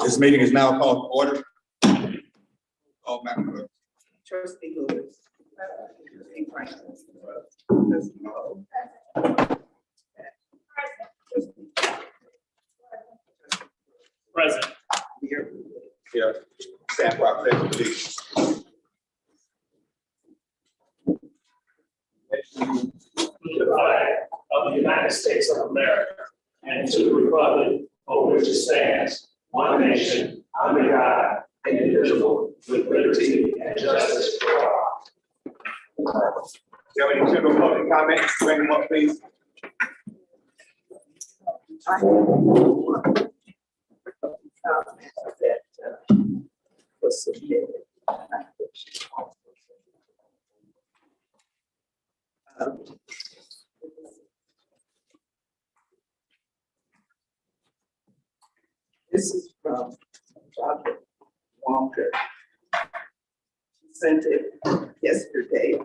This meeting is now called to order. Call Madam Clerk. Trustee Lewis. Trustee Franklin. Present. Here. Stand for our pledge of allegiance. To the flag of the United States of America and to the republic for which it stands, one nation, under God, indivisible, with liberty and justice for all. Do you have any general public comments? Bring them up, please. This is from Dr. Walker. She sent it yesterday.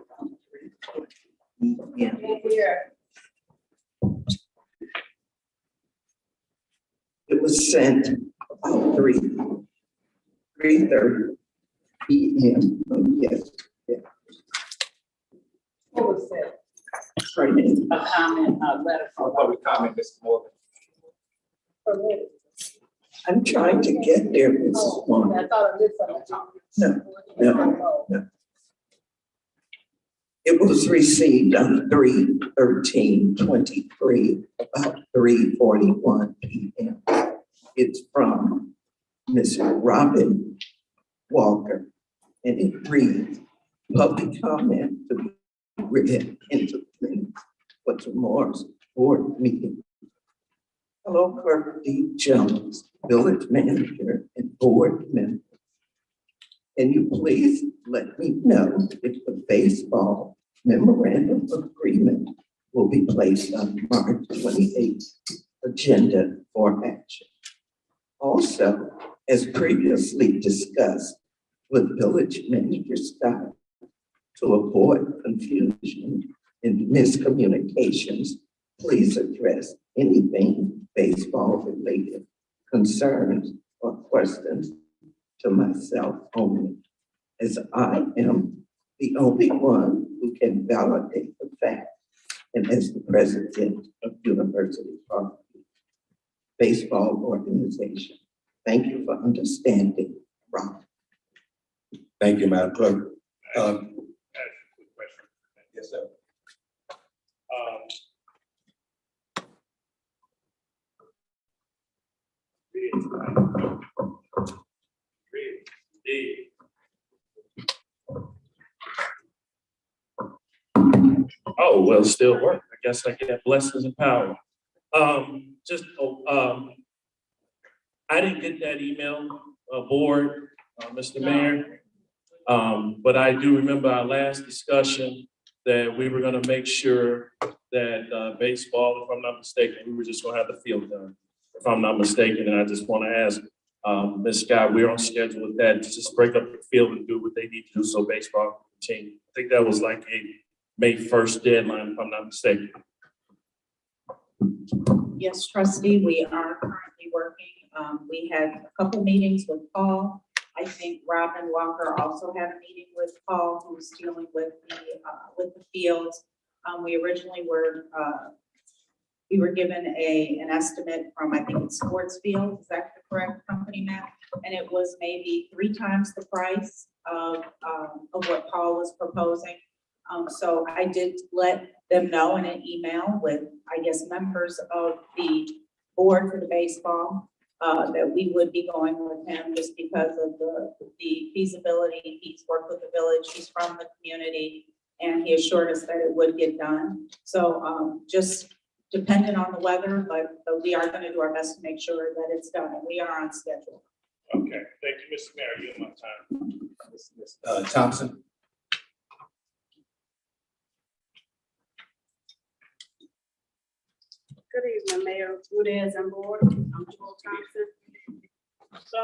It was sent about 3:30 p.m. Yes. What was that? Training. A comment, a letter Our from. public comment, Mr. Morgan. I'm trying to get there, Mrs. Morgan. I thought I did something. No. It was received on 3/13/23, about 3:41 p.m. It's from Ms. Robin Walker, and it reads, public comment to be read into minutes for tomorrow's board meeting. Hello, Clerk D. Jones, village manager and board member. Can you please let me know if the baseball memorandum of agreement will be placed on March 28th agenda for action? Also, as previously discussed with village manager Scott, to avoid confusion and miscommunications, please address anything baseball related concerns or questions to myself only, as I am the only one who can validate the fact, and as the president of University Park Baseball Organization. Thank you for understanding, Rob. Thank you, Madam Clerk. Yes, sir. Oh, well, still work. I guess I get blessings and power. I didn't get that email, board, Mr. Mayor. But I do remember our last discussion that we were gonna make sure that baseball, if I'm not mistaken, we were just gonna have the field done, if I'm not mistaken. And I just wanna ask Ms. Scott, we're on schedule with that, to just break up the field and do what they need to do so baseball can continue. I think that was like a May 1st deadline, if I'm not mistaken. Yes, trustee, we are currently working. We had a couple meetings with Paul. I think Robin Walker also had a meeting with Paul, who was dealing with the fields. We originally were given an estimate from, I think it's Sports Field, is that the correct company, Matt? And it was maybe 3 times the price of what Paul was proposing. So I did let them know in an email with, I guess, members of the board for the baseball, that we would be going with him just because of the feasibility. He's worked with the village, he's from the community, and he assured us that it would get done. So just dependent on the weather, but we are going to do our best to make sure that it's done, and we are on schedule. Okay, thank you, Mr. Mayor. You have my time. Thompson. Good evening, Mayor Rudez and Board. I'm Joel Thompson. So,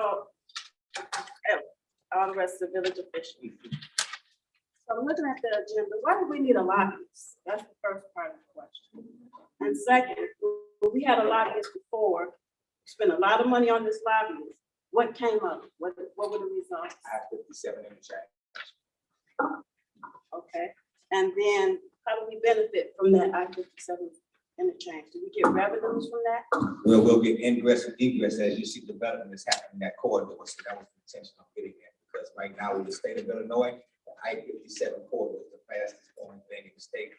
all the rest of the village officials. So I'm looking at the agenda. Why do we need a lobbyist? That's the first part of the question. And second, when we had a lobbyist before, spent a lot of money on this lobbyist. What came up? What were the results? I-57 in the chat. Okay. And then how do we benefit from that I-57 interchange? Do we get revenues from that? Well, we'll get ingress and egress as you see development is happening in that corridor. So that was the intention of getting that, because right now in the state of Illinois, the I-57 corridor is the fastest growing thing in the state.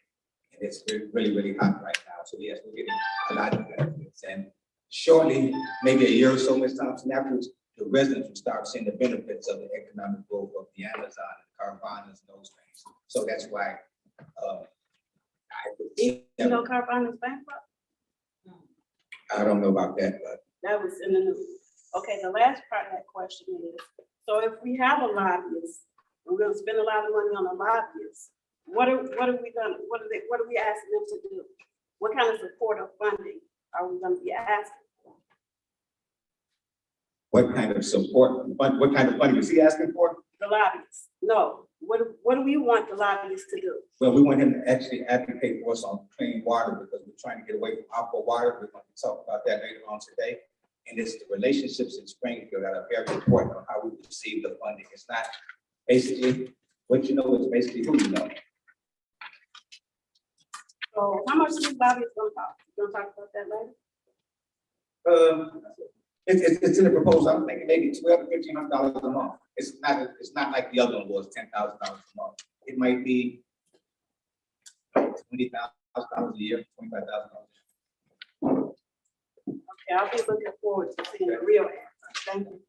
And it's really hot right now. So yes, we're getting a lot of benefits. And shortly, maybe a year or so, Ms. Thompson, afterwards, the residents will start seeing the benefits of the economic growth of the Amazon and Caravanas and those things. So that's why, You know, Carvana's bankrupt? I don't know about that, but That was in the news. Okay, the last part of that question is, so if we have a lobbyist, and we're gonna spend a lot of money on a lobbyist, what are we gonna, what are we asking them to do? What kind of support or funding are we gonna be asking for? what kind of support, what kind of funding is he asking for? The lobbyists? No, what do we want the lobbyists to do? Well, we want him to actually advocate for us on clean water, because we're trying to get away from aqua water. We're going to talk about that later on today. And it's the relationships in Springfield that are very important on how we receive the funding. It's not basically what you know, it's basically who you know. So how much is this lobbyist gonna cost? You gonna talk about that later? It's in the proposal. I'm thinking maybe $1,200 to $1,500 a month. It's not like the other one was $10,000 a month. It might be $20,000 a year, $25,000. Okay, I'll be looking forward to seeing the real answer. Thank you.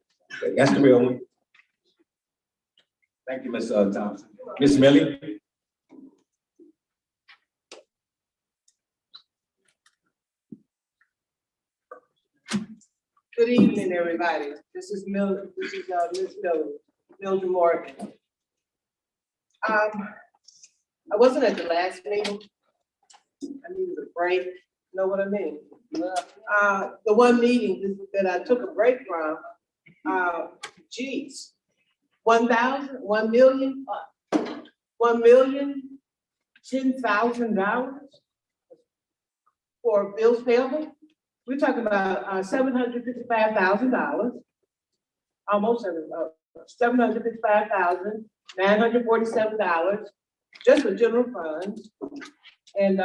That's the real one. Thank you, Ms. Thompson. Ms. Millie? Good evening, everybody. This is Ms. Mildred Morgan. I wasn't at the last meeting. I needed a break. Know what I mean? The one meeting that I took a break from, geez, 1,010,000 for bills payable. We're talking about $755,000, almost $755,947 just for general funds, and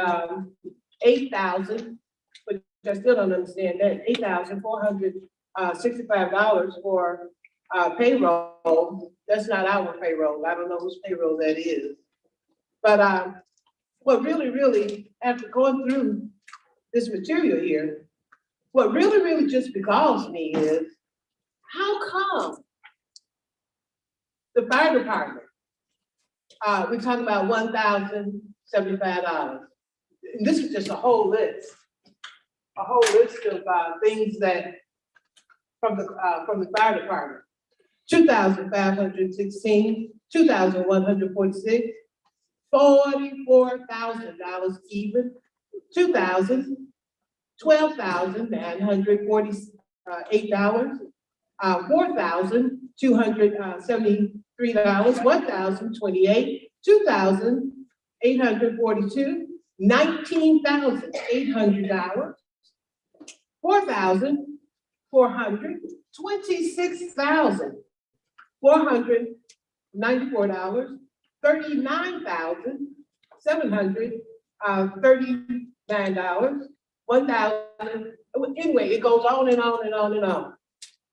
8,000, but I still don't understand that, $8,465 for payroll. That's not our payroll. I don't know whose payroll that is. But what really, after going through this material here, what really just begalls me is, how come the fire department, we're talking about $1,075. And this is just a whole list of things that from the fire department. 2,516, 2,146, $44,000 even, 2,000, $12,948, $4,273, $1,028, $2,842, $19,800, $4,400, $26,494, $39,739, 1,000. Anyway, it goes on and on and on and on.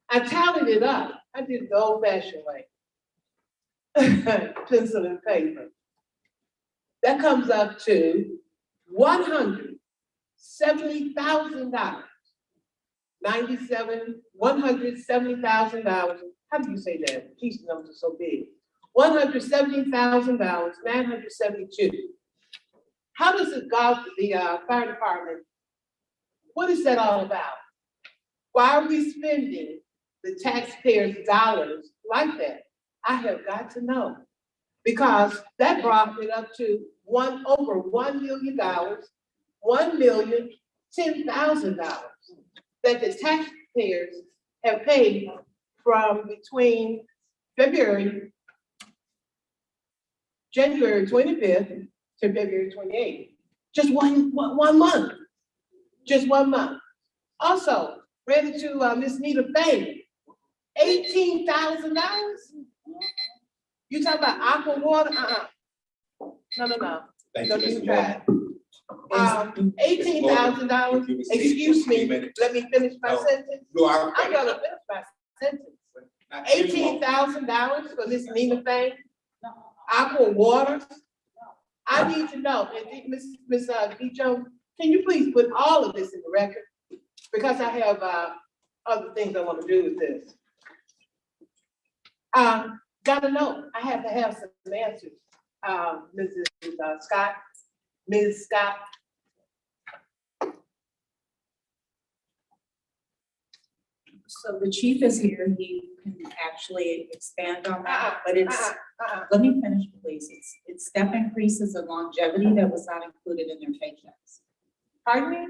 I tallied it up. I did it the old-fashioned way. Pencil and paper. That comes up to $170,000. $170,000. How do you say that? These numbers are so big. $170,000, 972. How does it go to the fire department? What is that all about? Why are we spending the taxpayers' dollars like that? I have got to know. Because that brought it up to over $1 million, $1,010,000 that the taxpayers have paid from between January 25th to February 28th. Just one month. Just 1 month. Also, ran into Miss Nita Faye, $18,000. You talk about aqua water? No. Thank Don't you, even Mr. try. Morgan. $18,000, excuse me, let me finish my No. sentence. You are. I'm gonna finish my sentence. Not anymore. $18,000 for this Nina thing? Aqua water? I need to know, and Ms. D. Jones, can you please put all of this in the record? Because I have other things I want to do with this. Gotta know, I have to have some answers. Mrs. Scott, Ms. Scott. So the chief is here, he can actually expand on that, but it's, let me finish, please. It's step increases of longevity that was not included in their paychecks. Pardon me?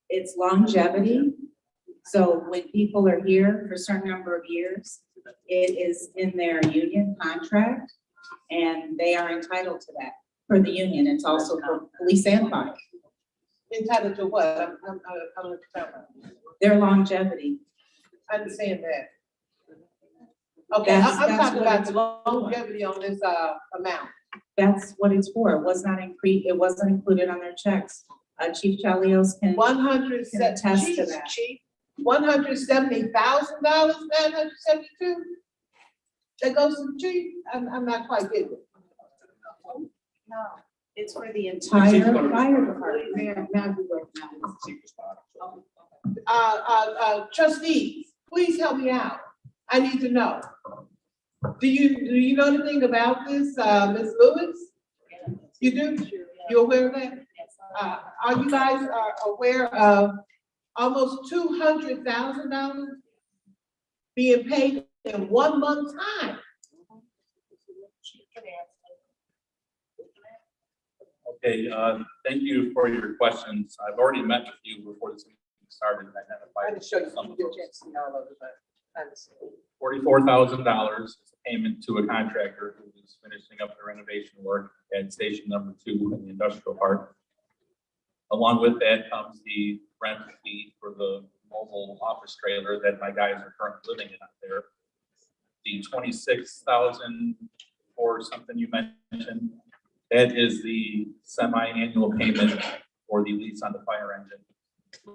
It's longevity. So when people are here for a certain number of years, it is in their union contract and they are entitled to that. For the union, it's also for police and fire. Entitled to what? I'm talking about. Their longevity. I understand that. Okay, That's I'm talking what about it's the longevity on this amount. That's what it's for. It was not it wasn't included on their checks. Chief Chalios can. 100, Can attest to Jesus, that. chief, $170,000, 972? That goes to the chief? I'm not quite getting it. No, it's for the entire fire department. Trustees, please help me out. I need to know. Do you know anything about this, Ms. Lewis? You do? You aware of that? Are you guys aware of almost $200,000 being paid in 1 month's time? Okay, thank you for your questions. I've already met with you before this meeting started and I identified didn't show you, some you of did those. chance to see all of it, but I understand. $44,000 is a payment to a contractor who is finishing up the renovation work at station number 2 in the industrial park. Along with that comes the rent fee for the mobile office trailer that my guys are currently living in out there. The 26,000 or something you mentioned, that is the semi-annual payment for the lease on the fire engine,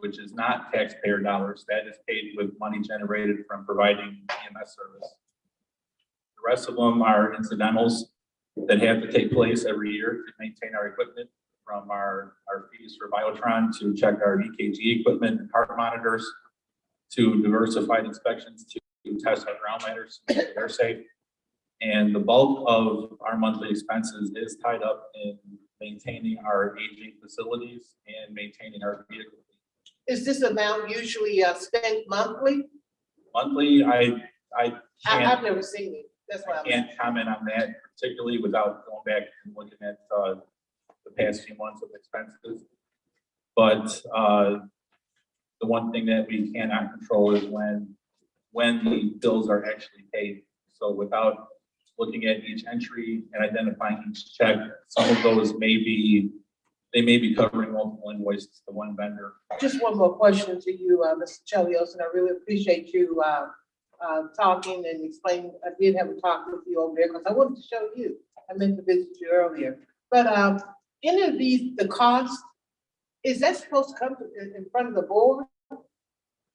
which is not taxpayer dollars. That is paid with money generated from providing EMS service. The rest of them are incidentals that have to take place every year to maintain our equipment, from our fees for Biotron to check our EKG equipment and heart monitors, to diversified inspections to test our ground lighters, so that they're safe. And the bulk of our monthly expenses is tied up in maintaining our aging facilities and maintaining our vehicle. Is this amount usually spent monthly? Monthly, I can't, I've never seen it. That's why I'm. can't comment on that particularly without going back and looking at the past few months of expenses. But the one thing that we cannot control is when the bills are actually paid. So without looking at each entry and identifying each check, some of those may be covering multiple invoices to one vendor. Just one more question to you, Mr. Chelios, and I really appreciate you talking and explaining. I did have a talk with you over there because I wanted to show you. I meant to visit you earlier. But any of these, the cost, is that supposed to come in front of the board?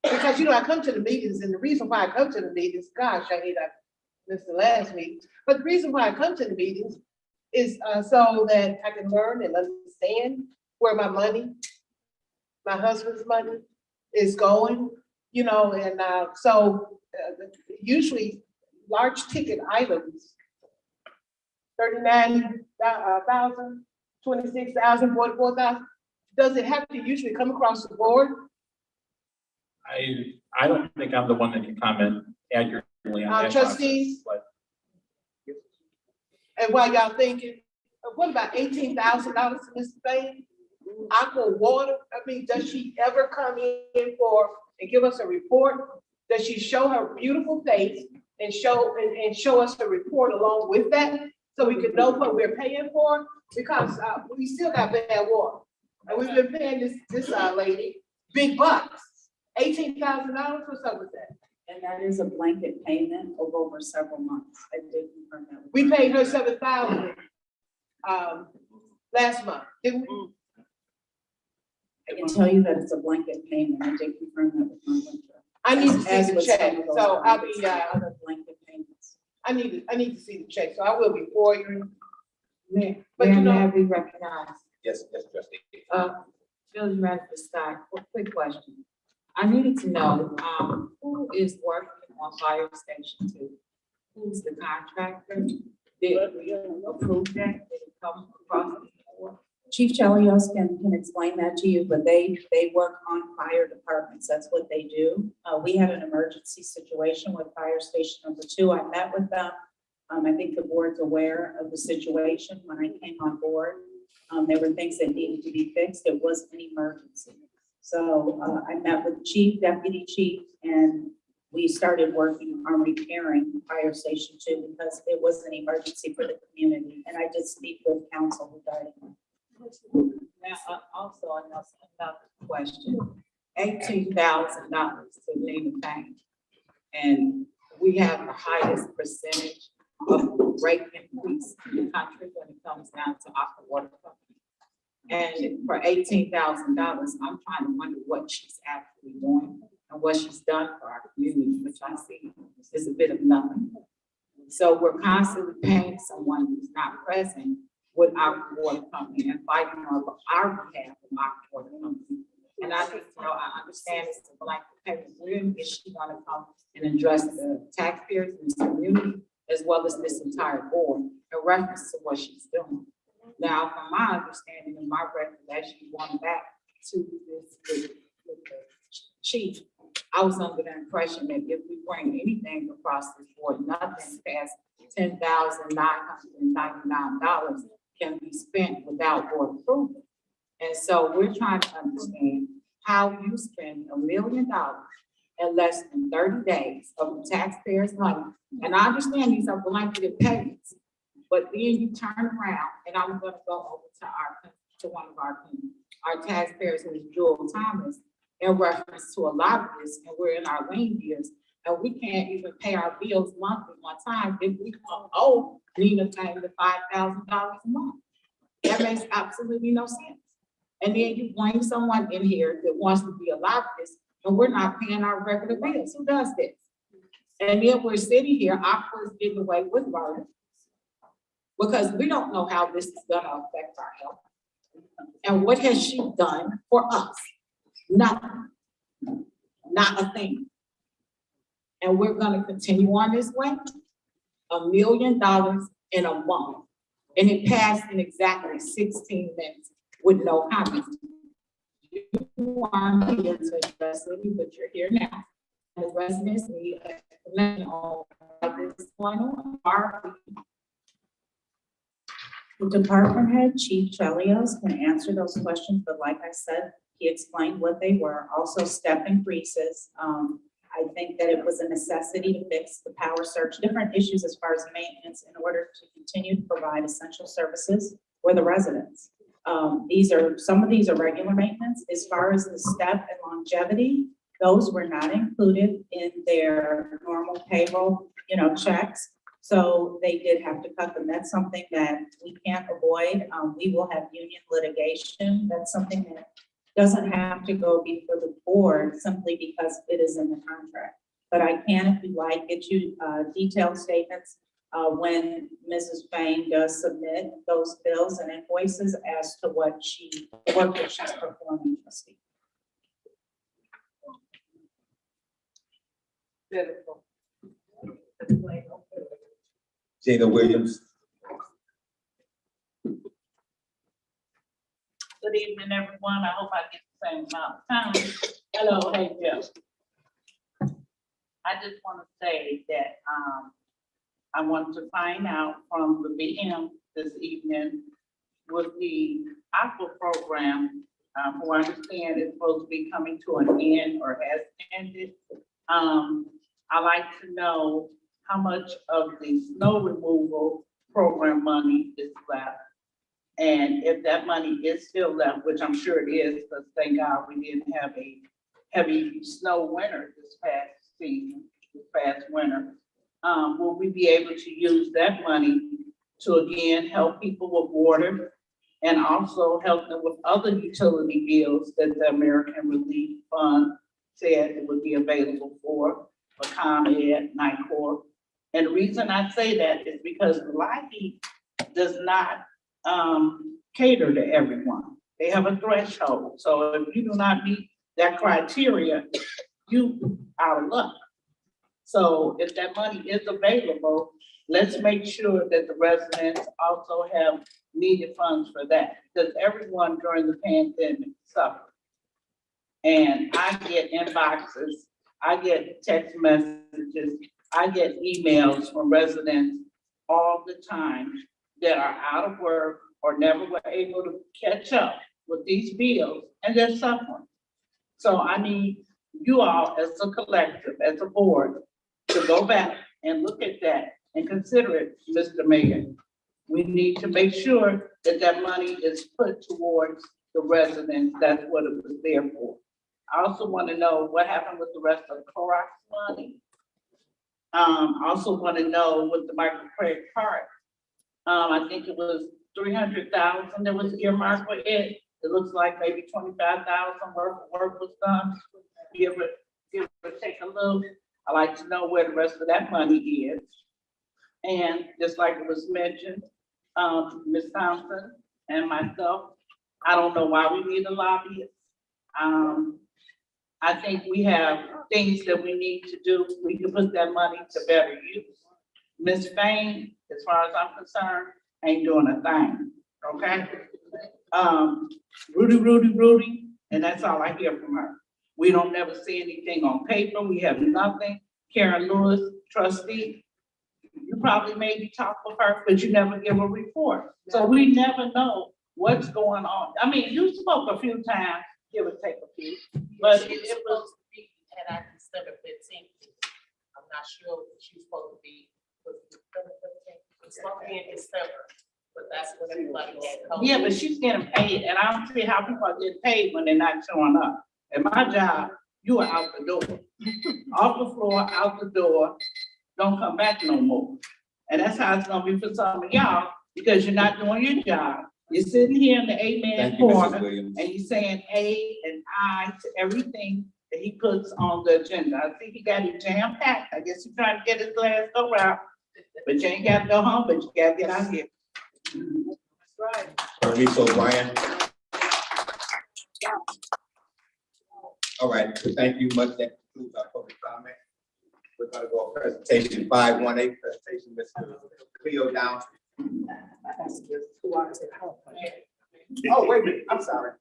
Because, I come to the meetings, and the reason why I come to the meetings, gosh, I missed the last meeting, but the reason why I come to the meetings is so that I can learn and understand where my money, my husband's money is going, and so usually large ticket items, 39,000, 26,000, 44,000, does it have to usually come across the board? I don't think I'm the one that can comment accurately on that. Trustees? process, but And while y'all thinking, what about $18,000, Mr. Bain? Aqua water, I mean, does she ever come in for, and give us a report? Does she show her beautiful face and show us a report along with that? So we can know what we're paying for? Because, we still got bad water. And we've been paying this lady big bucks, $18,000, what's up with that? And that is a blanket payment of over several months. I did confirm that. We paid her 7,000, last month, didn't we? I can tell you that it's a blanket payment. I did confirm that with my winter. I need to see As the with some check, of those so I'll others, be, other blanket payments. I need to see the check, so I will be forwarding. Mayor, But you may I know, be recognized? Yes, trustee. Village Manager Scott, quick question. I needed to know, who is working on Fire Station 2? Who's the contractor? Did we approve that? Did it come across the board? Chief Chelios can explain that to you, but they work on fire departments. That's what they do. We had an emergency situation with fire station number 2. I met with them. I think the board's aware of the situation when I came on board. There were things that needed to be fixed. It was an emergency. So I met with chief, deputy chief, and we started working on repairing fire station 2 because it was an emergency for the community. And I did speak with council regarding it. Now, also another question, $18,000 to name a bank. And we have the highest percentage of rate increase in the country when it comes down to aqua water company. And for $18,000, I'm trying to wonder what she's actually doing and what she's done for our community, which I see is a bit of nothing. So we're constantly paying someone who's not present with our water company and fighting on our behalf of our water company. And I think, I understand it's a blanket payment. When is she gonna come and address the taxpayers in this community as well as this entire board in reference to what she's doing? Now, from my understanding and my recollection, going back to this with the chief, I was under the impression that if we bring anything across this board, nothing past $10,999 can be spent without board approval. And so we're trying to understand how you spend $1 million in less than 30 days of the taxpayers' money. And I understand these are blanketed payments, but then you turn around, and I'm gonna go over to one of our taxpayers who is Joel Thomas in reference to a lot of this, and we're in our lean years, and we can't even pay our bills monthly one time if we owe Nina Tang the $5,000 a month. That makes absolutely no sense. And then you bring someone in here that wants to be a lobbyist, and we're not paying our regular bills. Who does this? And then we're sitting here, Aqua's getting away with murder because we don't know how this is gonna affect our health. And what has she done for us? Nothing, not a thing. And we're gonna continue on this way. $1 million in a month. And it passed in exactly 16 minutes with no comments. You aren't here to address it, but you're here now. And the residents need an explanation on why this is going on. The department head, Chief Chelios, can answer those questions, but like I said, he explained what they were. Also step increases. I think that it was a necessity to fix the power surge, different issues as far as maintenance in order to continue to provide essential services for the residents. Some of these are regular maintenance. As far as the step and longevity, those were not included in their normal payroll, checks. So they did have to cut them. That's something that we can't avoid. We will have union litigation. That's something that doesn't have to go before the board simply because it is in the contract. But I can, if you like, get you detailed statements when Mrs. Fain does submit those bills and invoices as to what she's performing, trustee. Beautiful. Gina Williams. Good evening, everyone. I hope I get the same amount of time. Hello, hey, Jeff. I just want to say that, I want to find out from the BM this evening with the aqua program, who I understand is supposed to be coming to an end or has ended. I'd like to know how much of the snow removal program money is left. And if that money is still left, which I'm sure it is, because thank God we didn't have a heavy snow winter this past season, this past winter. Will we be able to use that money to again help people with water and also help them with other utility bills that the American Relief Fund said it would be available for ComEd, NICOR. And the reason I say that is because LIHEAP does not cater to everyone. They have a threshold. So if you do not meet that criteria, you out of luck. So if that money is available, let's make sure that the residents also have needed funds for that, because everyone during the pandemic suffered. And I get inboxes, I get text messages, I get emails from residents all the time that are out of work or never were able to catch up with these bills, and they're suffering. So I need you all as a collective, as a board, to go back and look at that and consider it, Mr. Mayor. We need to make sure that that money is put towards the residents. That's what it was there for. I also want to know what happened with the rest of the Clorox money. Also want to know with the microcredit card. I think it was 300,000 that was earmarked for it. It looks like maybe 25,000 worth of work was done. Give it, take a look. I like to know where the rest of that money is. And just like it was mentioned, Ms. Thompson and myself, I don't know why we need a lobbyist. I think we have things that we need to do. We can put that money to better use. Ms. Fain, as far as I'm concerned, ain't doing a thing, okay? Rudy, and that's all I hear from her. We don't never see anything on paper. We have nothing. Karen Lewis, trustee, you probably maybe talk with her, but you never give a report. So we never know what's going on. I mean, you spoke a few times, give or take a few, but it was supposed to be at our December 15th. I'm not sure if she's supposed to be, it's supposed to be in December, but that's when everybody had COVID. yeah, but she's getting paid, and I don't see how people are getting paid when they're not showing up. At my job, you are out the door, off the floor, out the door, don't come back no more. And that's how it's gonna be for some of y'all, because you're not doing your job. You're sitting here in the amen Thank you, Mrs. corner, Williams. and you're saying A and I to everything that he puts on the agenda. I think he got it jam packed. I guess he's trying to get his last go out, but you ain't got to go home, but you gotta get out here. That's right. Bernice O'Brien. All right, so thank you much. That concludes our public comment. We're gonna go presentation 518, presentation, Mr. Cleo Down. Oh, wait a minute, I'm sorry.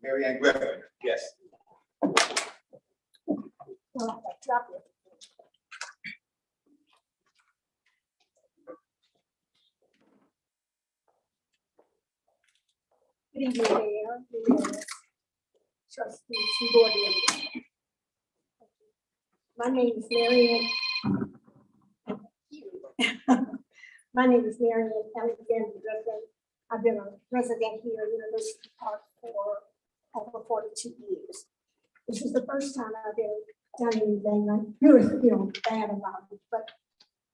Mary Ann Griffin, yes. Good evening, Mayor, trustees, and board members. My name is Mary Ann. My name is Mary Ann Alexander Griffin. I've been a resident here at University Park for over 42 years. This is the first time I've ever done anything. I really feel bad about it, but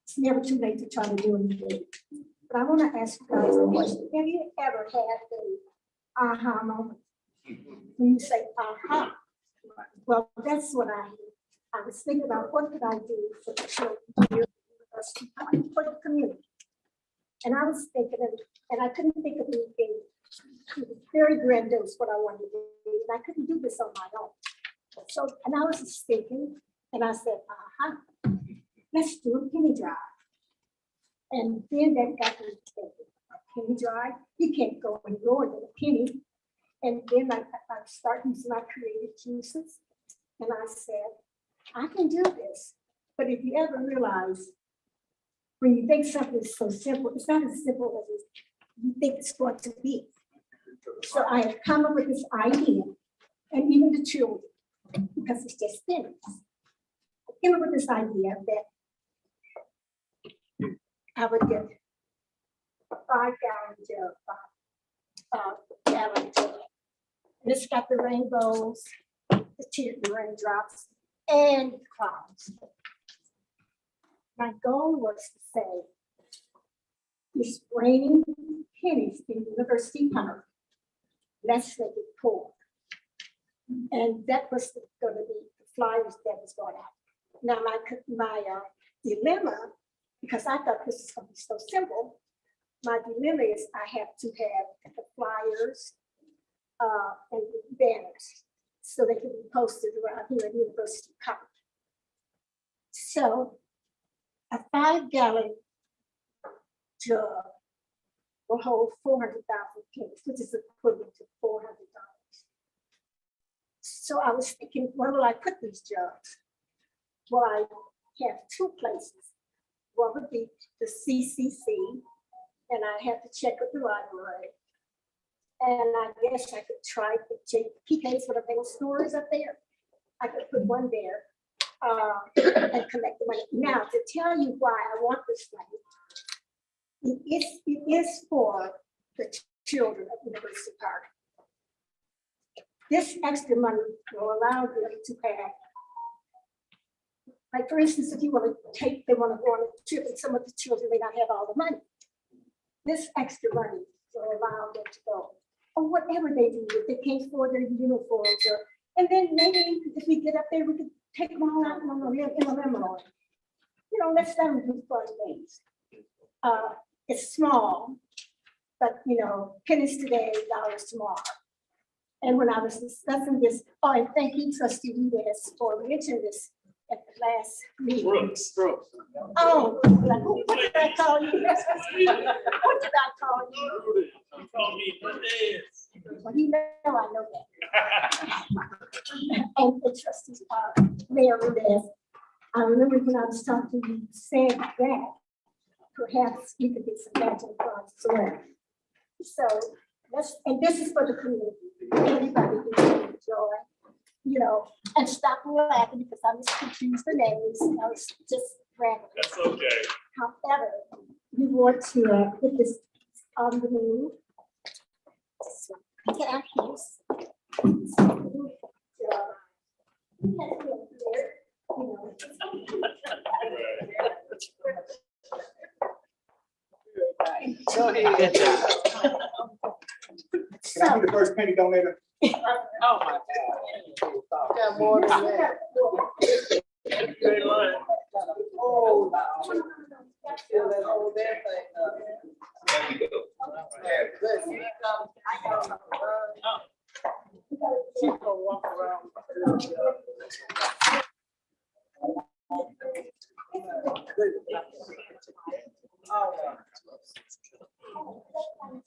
it's never too late to try to do anything. But I want to ask you guys a question. Have you ever had the aha moment? When you say aha, well, that's what I was thinking about. What could I do for the children here at University Park, for the community? And I was thinking of, and I couldn't think of anything. It was very grandiose what I wanted to do, and I couldn't do this on my own. So, and I was just thinking, And I said, let's do a penny drive. And then that got me thinking, a penny drive, you can't go any lower than a penny. And then I started using my creative juices. And I said, I can do this. But if you ever realize, when you think something is so simple, it's not as simple as you think it's going to be. So I have come up with this idea, and even the children, because it's just pennies. I came up with this idea that I would get a 5-gallon jug. And it's got the rainbows, the raindrops, and the clouds. My goal was to say, it's raining pennies in University Park. Let's make it pour. And that was going to be the flyers that was going out. Now my dilemma, because I thought this was going to be so simple, my dilemma is I have to have the flyers and the banners so they can be posted around here at University Park. So a 5-gallon jug will hold 400,000 pennies, which is equivalent to $400. So I was thinking, where will I put these jugs? Well, I have two places. One would be the CCC, and I have to check with the library. And I guess I could try the PK's, whatever they stores up there. I could put one there and collect the money. Now, to tell you why I want this money, it is for the children of University Park. This extra money will allow them to have, like for instance, if you want to they want to go on a trip and some of the children may not have all the money. This extra money will allow them to go, or whatever they do, if they can't afford their uniforms, and then maybe if we get up there, we could take them all out in a limo. You know, let's let them do fun things. It's small, but you know, pennies today, dollars tomorrow. And when I was discussing this, and thank you, Trustee Rudez, for mentioning this at the last meeting. Brooks. Oh, like, what did I call you? What did I call you? You call me Rudez. Well, you know I know that. And the trustees, Mayor Rudez, I remember when I was talking to you, saying that perhaps we could get some matching funds as well. So and this is for the community. Everybody can enjoy, you know, and stop laughing because I was confused the names. I was just random. That's okay. However, we want to put this on the move. Get our keys. Go ahead. Can I be the first penny donator? Oh, my God. Got more than that. Oh, feel that whole there thing up. There we go. Listen, she's gonna walk around. You have to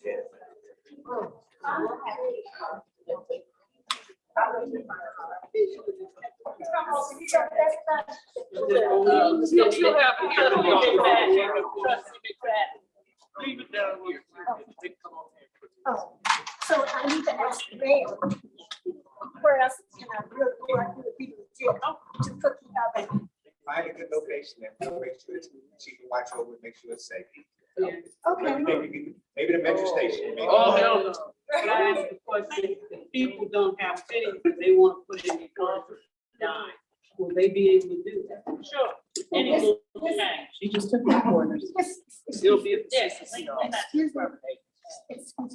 get Leave it down here. Oh, so I need to ask the mayor, where else can I really go out to the people to put the other? Find a good location and we'll make sure she can watch over and make sure it's safe. Okay. Maybe the metro station. maybe- Oh, hell no. Can I ask a question? If people don't have pennies, they want to put in the concert dime, will they be able to do that? Sure. She just took the corners. It'll be a. Excuse me.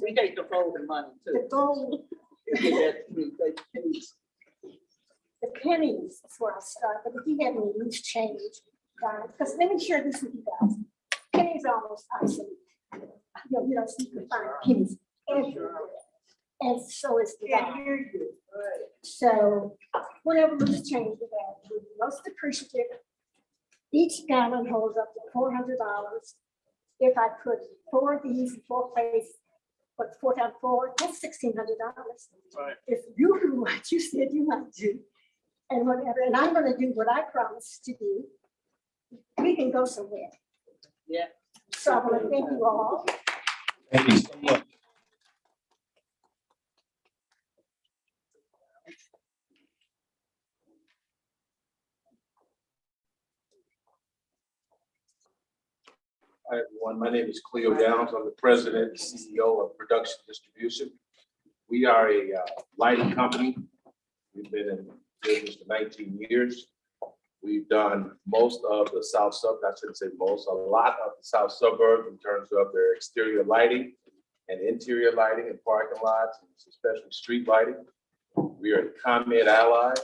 We take the folding money The too. goal, the pennies is where I start, but if you have any loose change, because let me share this with you guys. Pennies are almost obsolete. You know, so you can find pennies everywhere. And so is the dime. So whatever loose change we have, we most appreciative. Each gallon holds up to $400. If I put 4 of these in 4 places, but 4 times 4, that's $1,600. Right. If you do what you said you might do, and whatever, and I'm gonna do what I promised to do, we can go somewhere. Yeah. So I want to thank you all. Thank you so much. Hi, everyone. My name is Cleo Downs. I'm the president and CEO of Production Distribution. We are a lighting company. We've been in business for 19 years. We've done most of the south suburbs, I shouldn't say most, a lot of the south suburbs in terms of their exterior lighting and interior lighting and parking lots, especially street lighting. We are a ComEd ally.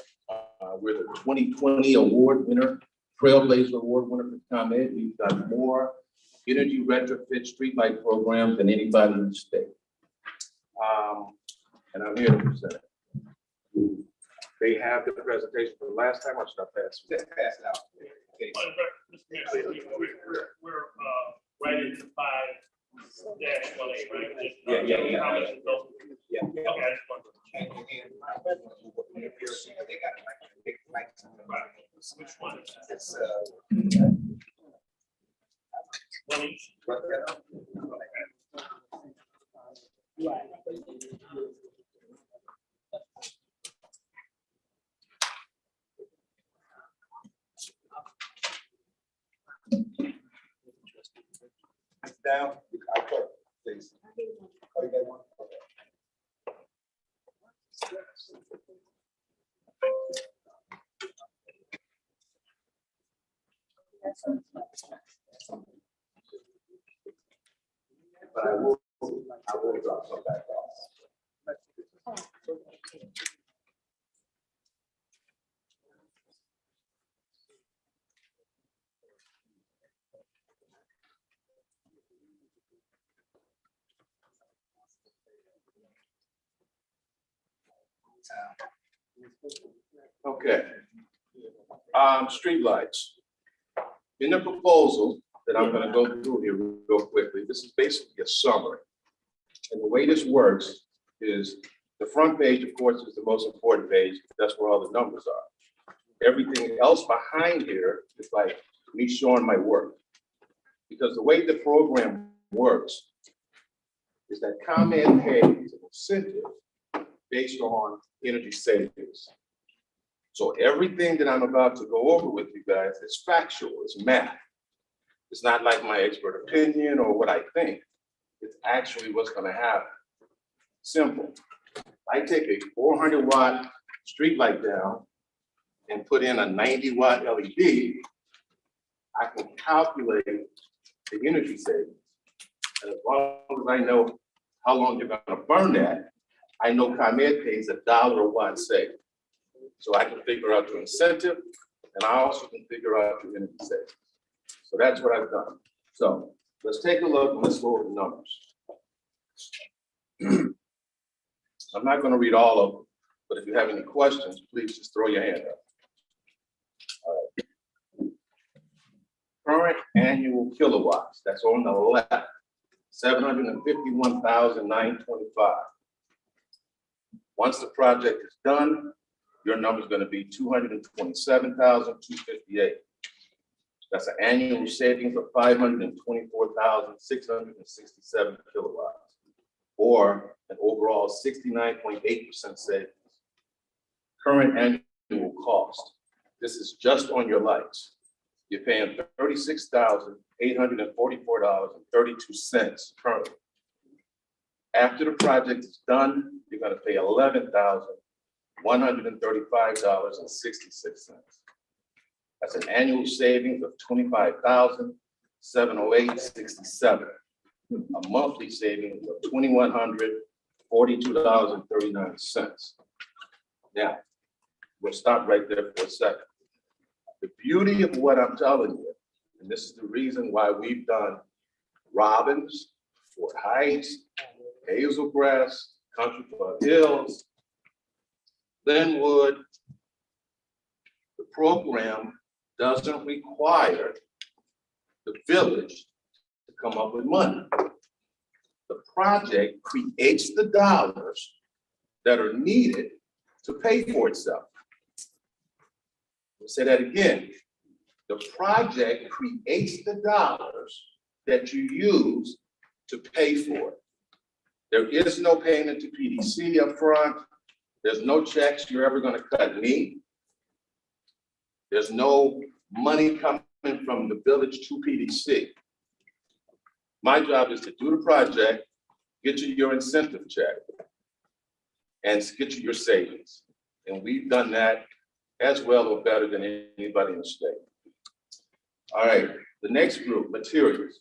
We're the 2020 award winner, Trailblazer Award winner for ComEd. We've done more energy retrofit streetlight programs than anybody in the state. And I'm here to present it. They have the presentation from last time. I should have passed. Just pass it out. Okay. We're right into 5-1A, right? Yeah. How much is those? Yeah. Okay, I just wanted to- And they got like big lights on them. Which one? It's, One each? right there. Down, I'll put, please. Oh, you got one? Okay. But I will drop some back off. Okay. Streetlights. In the proposal that I'm gonna go through here real quickly, this is basically a summary. And the way this works is the front page, of course, is the most important page. That's where all the numbers are. Everything else behind here is like me showing my work. Because the way the program works is that ComEd pays an incentive based on energy savings. So everything that I'm about to go over with you guys is factual, it's math. It's not like my expert opinion or what I think. It's actually what's gonna happen. Simple. I take a 400-watt street light down and put in a 90-watt LED, I can calculate the energy savings. And as long as I know how long you're gonna burn that, I know ComEd pays $1 a watt save. So I can figure out your incentive, and I also can figure out your energy savings. So that's what I've done. So let's take a look and let's go over the numbers. I'm not gonna read all of them, but if you have any questions, please just throw your hand up. All right. Current annual kilowatts, that's on the left, 751,925. Once the project is done, your number is going to be 227,258. That's an annual savings of 524,667 kilowatts, or an overall 69.8% savings. Current annual cost. This is just on your lights. You're paying $36,844.32 currently. After the project is done, you're going to pay $11,135.66. That's an annual savings of $25,708.67. A monthly savings of $2,142.39. Now, we'll stop right there for a second. The beauty of what I'm telling you, and this is the reason why we've done Robbins, Fort Heights, Hazel Grass, Country Club Hills, Linwood, the program doesn't require the village to come up with money. The project creates the dollars that are needed to pay for itself. I'll say that again. The project creates the dollars that you use to pay for it. There is no payment to PDC up front. There's no checks you're ever going to cut me. There's no money coming from the village to PDC. My job is to do the project, get you your incentive check, and get you your savings. And we've done that as well or better than anybody in the state. All right, the next group, materials.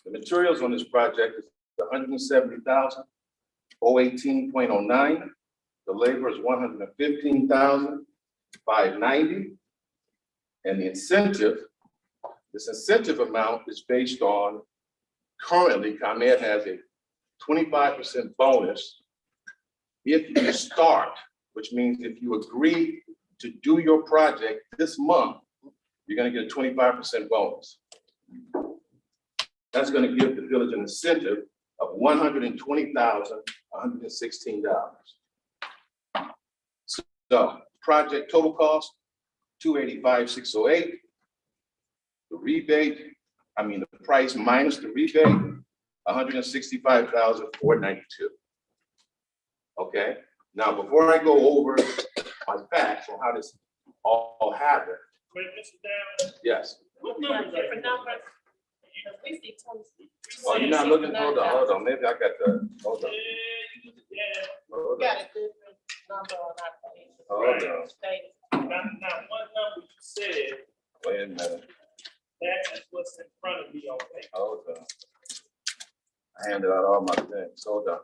The materials on this project is $170,018.09. The labor is $115,590. And the incentive, this incentive amount is based on, currently, ComEd has a 25% bonus if you start, which means if you agree to do your project this month, you're gonna get a 25% bonus. That's gonna give the village an incentive of $120,116. So project total cost, $285,608. The rebate, the price minus the rebate, $165,492. Okay, now before I go over my facts on how this all happened. Wait, Mr. Down. Yes. What numbers are Different numbers. Because we see 23. Oh, you're not looking, hold on, maybe I got the, hold on. Yeah. Hold We on. got a different number on our page. Hold on. State. Now, one number you said, Wait a minute, that is what's in front of me on there. hold on. I handed out all my things, hold on.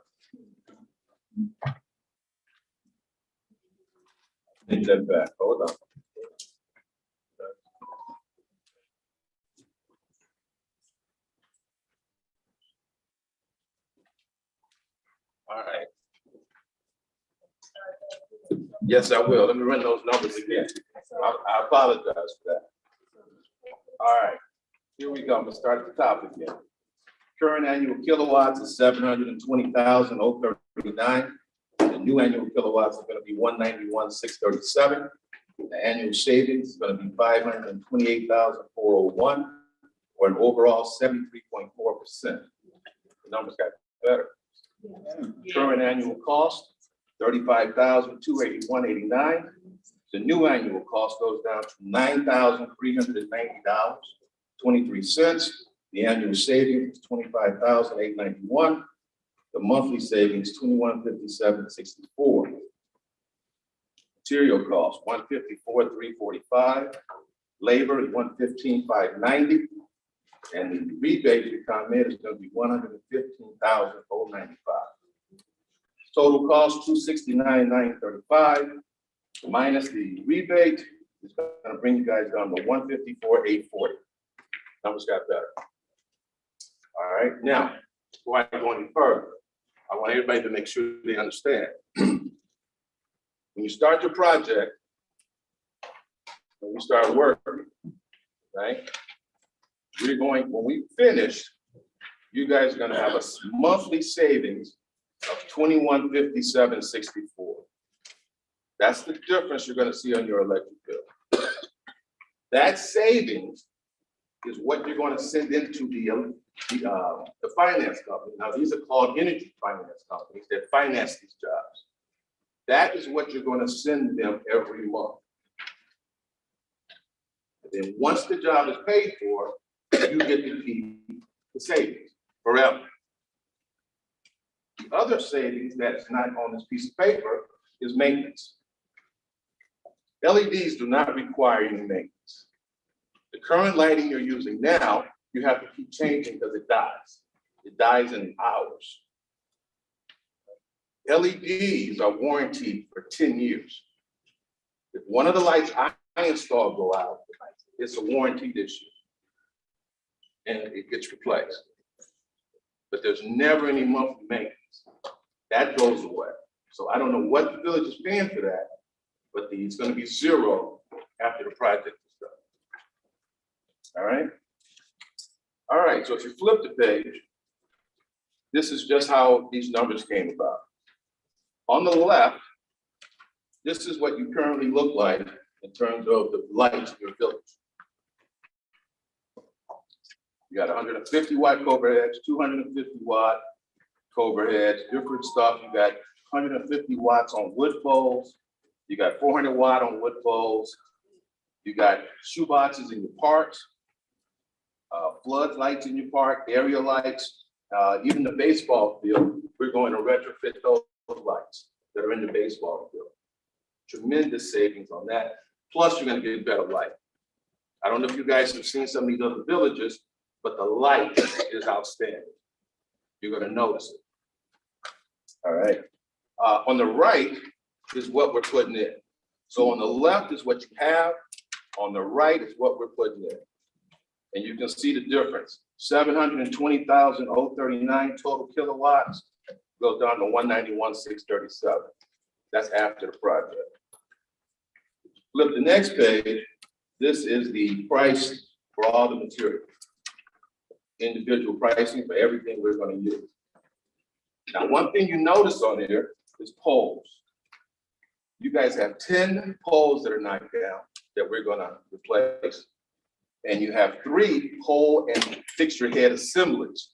Take that back, hold on. All right. Yes, I will. Let me run those numbers again. I apologize for that. All right, here we go. I'm gonna start at the top again. Current annual kilowatts is 720,039. The new annual kilowatts are gonna be 191,637. The annual savings is gonna be 528,401, or an overall 73.4%. The numbers got better. Current annual cost, $35,281.89. The new annual cost goes down to $9,390.23. The annual savings is $25,891. The monthly savings, $2157.64. Material cost, $154,345. Labor is $115,590. And the rebate to ComEd is going to be $115,095. Total cost, $269,935. Minus the rebate is going to bring you guys down to $154,840. Numbers got better. All right, now, before I go any further, I want everybody to make sure they understand. When you start your project, when you start working, right? When we finish, you guys are gonna have a monthly savings of $2157.64. That's the difference you're gonna see on your electric bill. That savings is what you're gonna send into the finance company. Now, these are called energy finance companies that finance these jobs. That is what you're gonna send them every month. And then once the job is paid for, you get to keep the savings forever. The other savings that's not on this piece of paper is maintenance. LEDs do not require any maintenance. The current lighting you're using now, you have to keep changing because it dies. It dies in hours. LEDs are warranted for 10 years. If one of the lights I install go out, it's a warranted issue. And it gets replaced. But there's never any monthly maintenance. That goes away. So I don't know what the village is paying for that, but it's going to be zero after the project is done. All right? All right, so if you flip the page, this is just how these numbers came about. On the left, this is what you currently look like in terms of the lights in your village. You got 150 watt overheads, 250 watt overheads, different stuff. You got 150 watts on wood poles. You got 400 watt on wood poles. You got shoe boxes in your parks, flood lights in your park, area lights, even the baseball field. We're going to retrofit those lights that are in the baseball field. Tremendous savings on that. Plus, you're going to get better light. I don't know if you guys have seen some of these other villages, but the light is outstanding. You're going to notice it. All right. On the right is what we're putting in. So on the left is what you have. On the right is what we're putting in. And you can see the difference. 720,039 total kilowatts goes down to 191,637. That's after the project. Flip the next page. This is the price for all the material. Individual pricing for everything we're going to use. Now, one thing you notice on here is poles. You guys have 10 poles that are knocked down that we're going to replace. And you have 3 pole and fixture head assemblies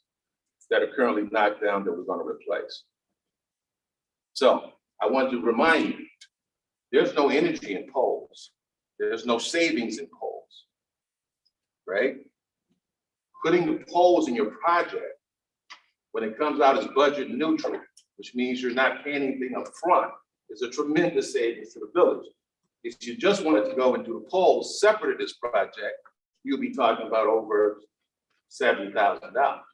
that are currently knocked down that we're going to replace. So I want to remind you, there's no energy in poles. There's no savings in poles, right? Putting the poles in your project, when it comes out as budget neutral, which means you're not paying anything up front, is a tremendous savings to the village. If you just wanted to go and do the poles separate of this project, you'll be talking about over $70,000,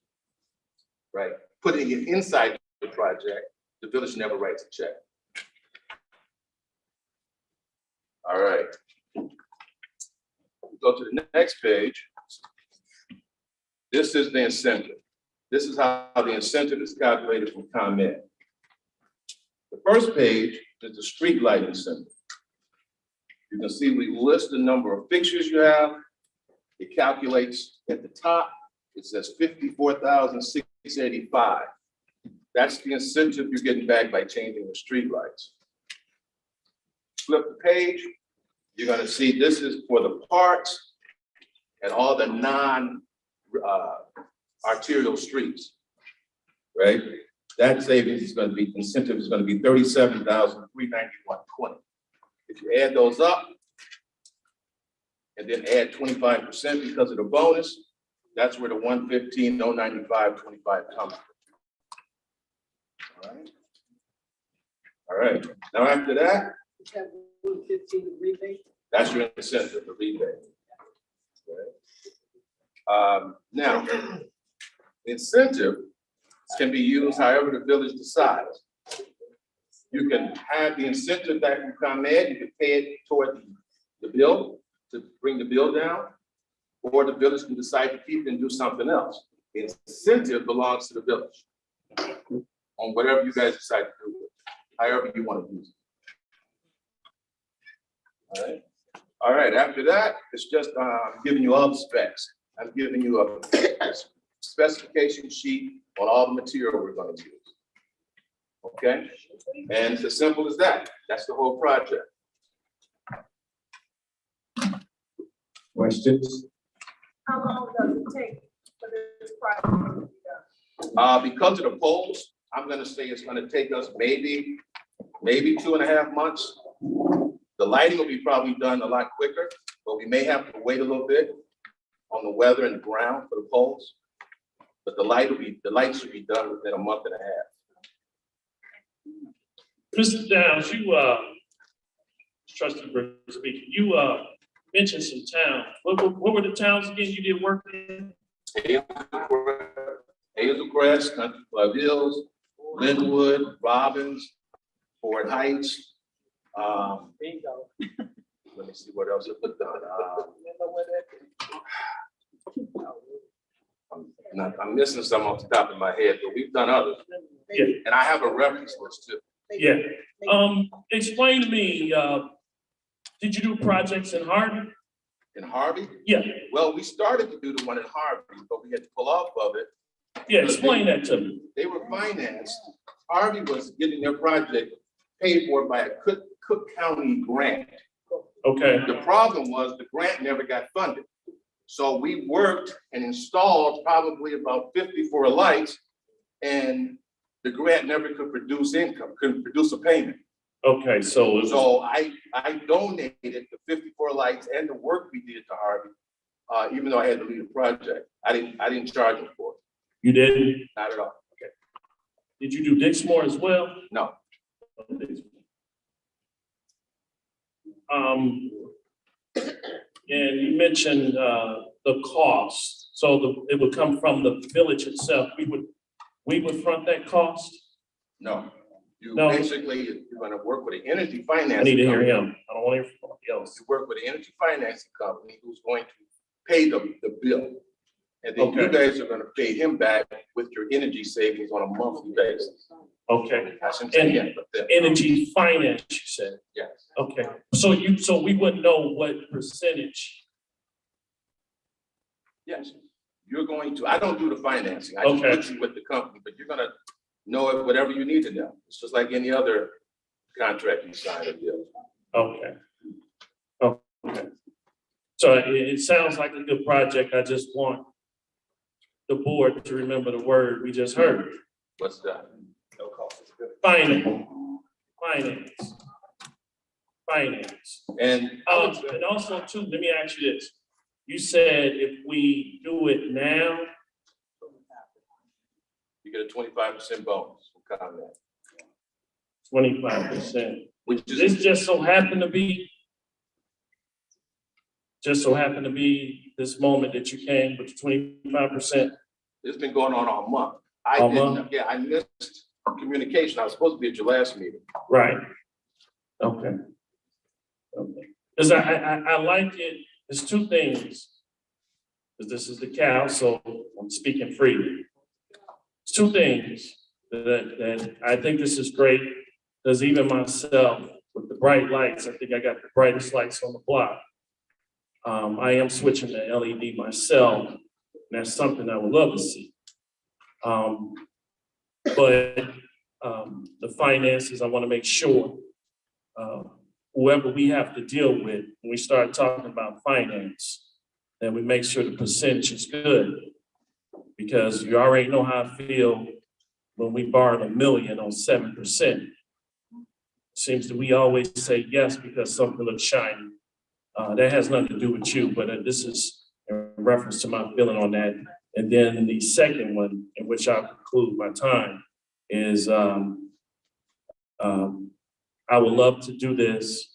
right? Putting it inside the project, the village never writes a check. All right. Go to the next page. This is the incentive. This is how the incentive is calculated from ComEd. The first page is the street light incentive. You can see we list the number of fixtures you have. It calculates at the top, it says 54,685. That's the incentive you're getting back by changing the street lights. Flip the page, you're gonna see this is for the parks and all the non-arterial streets, right? That savings is gonna be, incentive is gonna be 37,391.20. If you add those up, and then add 25% because of the bonus, that's where the 115,095.25 comes from. All right. All right. Now after that, 115 rebate. that's your incentive, the rebate. Right. Now, incentive can be used however the village decides. You can have the incentive that can come in, you can pay it toward the bill to bring the bill down, or the village can decide to keep it and do something else. The incentive belongs to the village on whatever you guys decide to do with it, however you want to use it. All right. All right. After that, it's just giving you all the specs. I'm giving you a specification sheet on all the material we're going to use. Okay. And it's as simple as that. That's the whole project. Questions? How long does it take for this project to be done? Because of the polls, I'm gonna say it's gonna take us maybe 2.5 months. The lighting will be probably done a lot quicker, but we may have to wait a little bit on the weather and the ground for the polls. But the lights should be done within a month and a half. Mr. Downs, you, Trustee Burke speaking, you, mentioned some towns. What were the towns again you did work in? Hazel Crest, Country Club Hills, Linwood, Robbins, Fort Heights. Let me see what else I put down. I'm missing some off the top of my head, but we've done others. Yeah. And I have a reference list too. Yeah. Explain to me, Did you do projects in Harvey? In Harvey? Yeah, Well, we started to do the one in Harvey, but we had to pull off of it. yeah, explain that to me. They were financed. Harvey was getting their project paid for by a Cook County grant. Okay, The problem was the grant never got funded. So we worked and installed probably about 54 lights, and the grant never could produce income, couldn't produce a payment. okay, so it was, So I donated the 54 lights and the work we did to Harvey, even though I had to lead the project. I didn't charge them for it, you didn't? not at all. Did you do Dixmoor as well? No. And you mentioned, the cost, so it would come from the village itself, we would front that cost? No. You No. basically, you're gonna work with an energy I financing need to hear company. him, I don't want to hear from somebody else. You work with an energy financing company who's going to pay the bill. And then you Okay. guys are gonna pay him back with your energy savings on a monthly basis. Okay, I shouldn't say yeah, but the- energy finance, you said, yes. okay, so we wouldn't know what percentage? Yes, you're going to, I don't do the financing, I just Okay. put you with the company, but you're gonna know it, whatever you need to know. It's just like any other contract you sign or deal. Okay. Okay. So it sounds like a good project, I just want the board to remember the word we just heard, What's that? No cost. It's good. finance. And And also too, let me ask you this. You said if we do it now, you get a 25% bonus from ComEd, 25%. which This is, just so happened to be this moment that you came with 25%? it's been going on all month. All month? Yeah, I missed communication. I was supposed to be at your last meeting. Right. Okay. Okay. Because I like it, there's two things. Because this is the cow, so I'm speaking freely. It's two things that I think this is great, because even myself, with the bright lights, I think I got the brightest lights on the block. I am switching to LED myself, and that's something I would love to see. But the finances, I want to make sure whoever we have to deal with, when we start talking about finance, that we make sure the percentage is good. Because you already know how I feel when we borrowed $1 million on 7%. Seems that we always say yes because something looks shiny. That has nothing to do with you, but this is in reference to my feeling on that. And then the second one, in which I'll conclude my time, is I would love to do this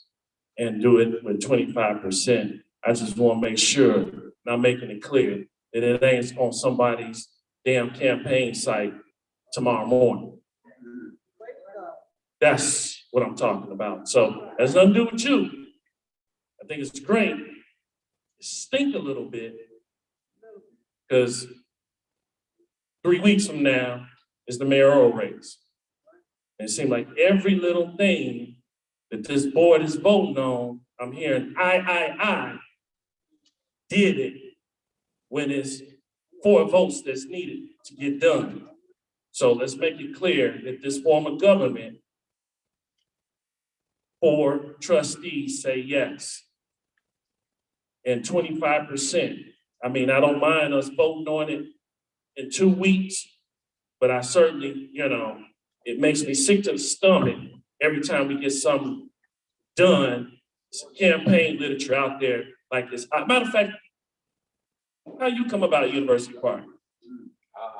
and do it with 25%. I just want to make sure, and I'm making it clear, that it ain't on somebody's damn campaign site tomorrow morning. That's what I'm talking about. So it has nothing to do with you. I think it's great. It stink a little bit because 3 weeks from now is the mayoral race. And it seems like every little thing that this board is voting on, I'm hearing I did it when it's 4 votes that's needed to get done. So let's make it clear that this form of government, 4 trustees say yes. And 25%. I mean, I don't mind us voting on it in 2 weeks, but I certainly, it makes me sick to the stomach every time we get something done. Some campaign literature out there like this. Matter of fact, how you come about University Park?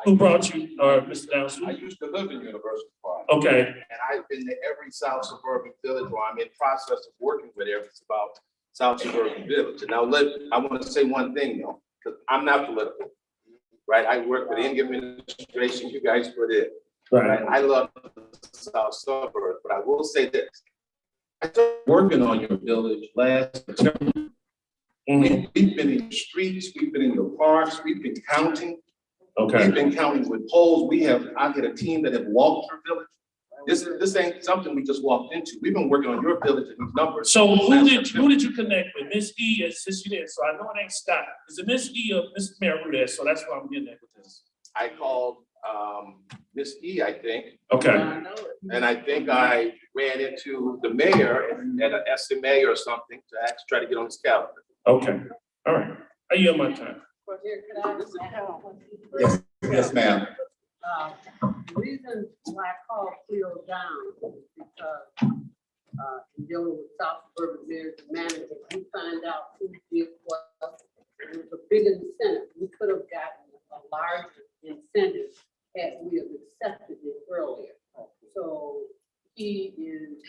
Who brought you, or Mr. Downswood? I used to live in University Park. Okay, And I've been to every South Suburban Village, or I'm in process of working with every South Suburban Village. And now I want to say one thing though, because I'm not political, right? I work with any administration you guys put in. right. I love the South Suburbs, but I will say this. I started working on your village last September. Mhm. We've been in the streets, we've been in your parks, we've been counting. Okay, We've been counting with polls. I've had a team that have walked your village. This ain't something we just walked into. We've been working on your village and these numbers. So who did you connect with? Miss E, since you did, so I know it ain't Scott. Is it Miss E or Mr. Mayor who there? So that's why I'm getting at with this. I called, Miss E, I think, Okay, and I think I ran into the mayor at an SMA or something to try to get on his calendar. okay, all right. I yield my time. But here, can I just add on? Yes, yes, ma'am. The reason why I called Cleo down is because, in dealing with South Suburban Mayor's manager, we find out who did what. It was a big incentive. We could have gotten a larger incentive had we have accepted it earlier. So he is,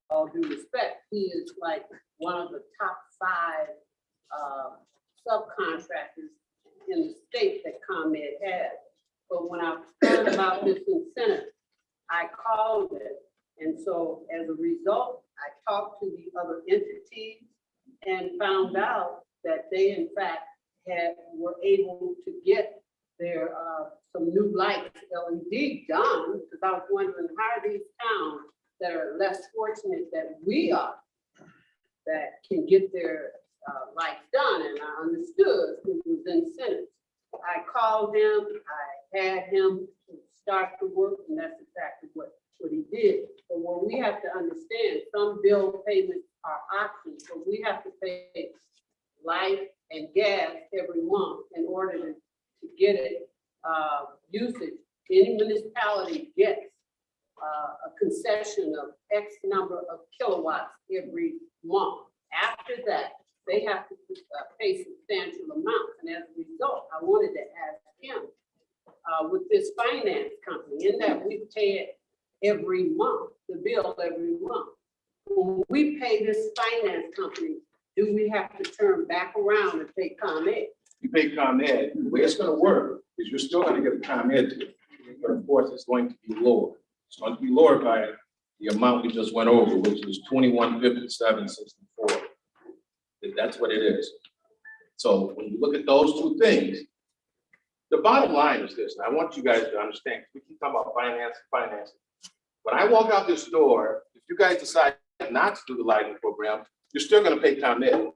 all due respect, he is like one of the top 5 subcontractors in the state that ComEd has. But when I heard about this incentive, I called it. And so as a result, I talked to the other entities and found out that they in fact were able to get their some new lights, LED done, because I was wondering how are these towns that are less fortunate than we are that can get their lights done, and I understood it was incentives. I called him, I had him to start the work, and that's exactly what he did. But what we have to understand, some bill payments are options, so we have to pay light and gas every month in order to get it usage. Any municipality gets a concession of X number of kilowatts every month. After that, they have to pay substantial amounts. And as a result, I wanted to ask him, with this finance company, in that we pay it every month, the bill every month. When we pay this finance company, do we have to turn back around and pay ComEd? You pay ComEd, the way it's gonna work is you're still gonna get a ComEd bill, but of course, it's going to be lower. It's going to be lower by the amount we just went over, which was $21.5764. That's what it is. So when you look at those two things, the bottom line is this, and I want you guys to understand, we keep talking about finance. When I walk out this door, if you guys decide not to do the lighting program, you're still gonna pay ComEd.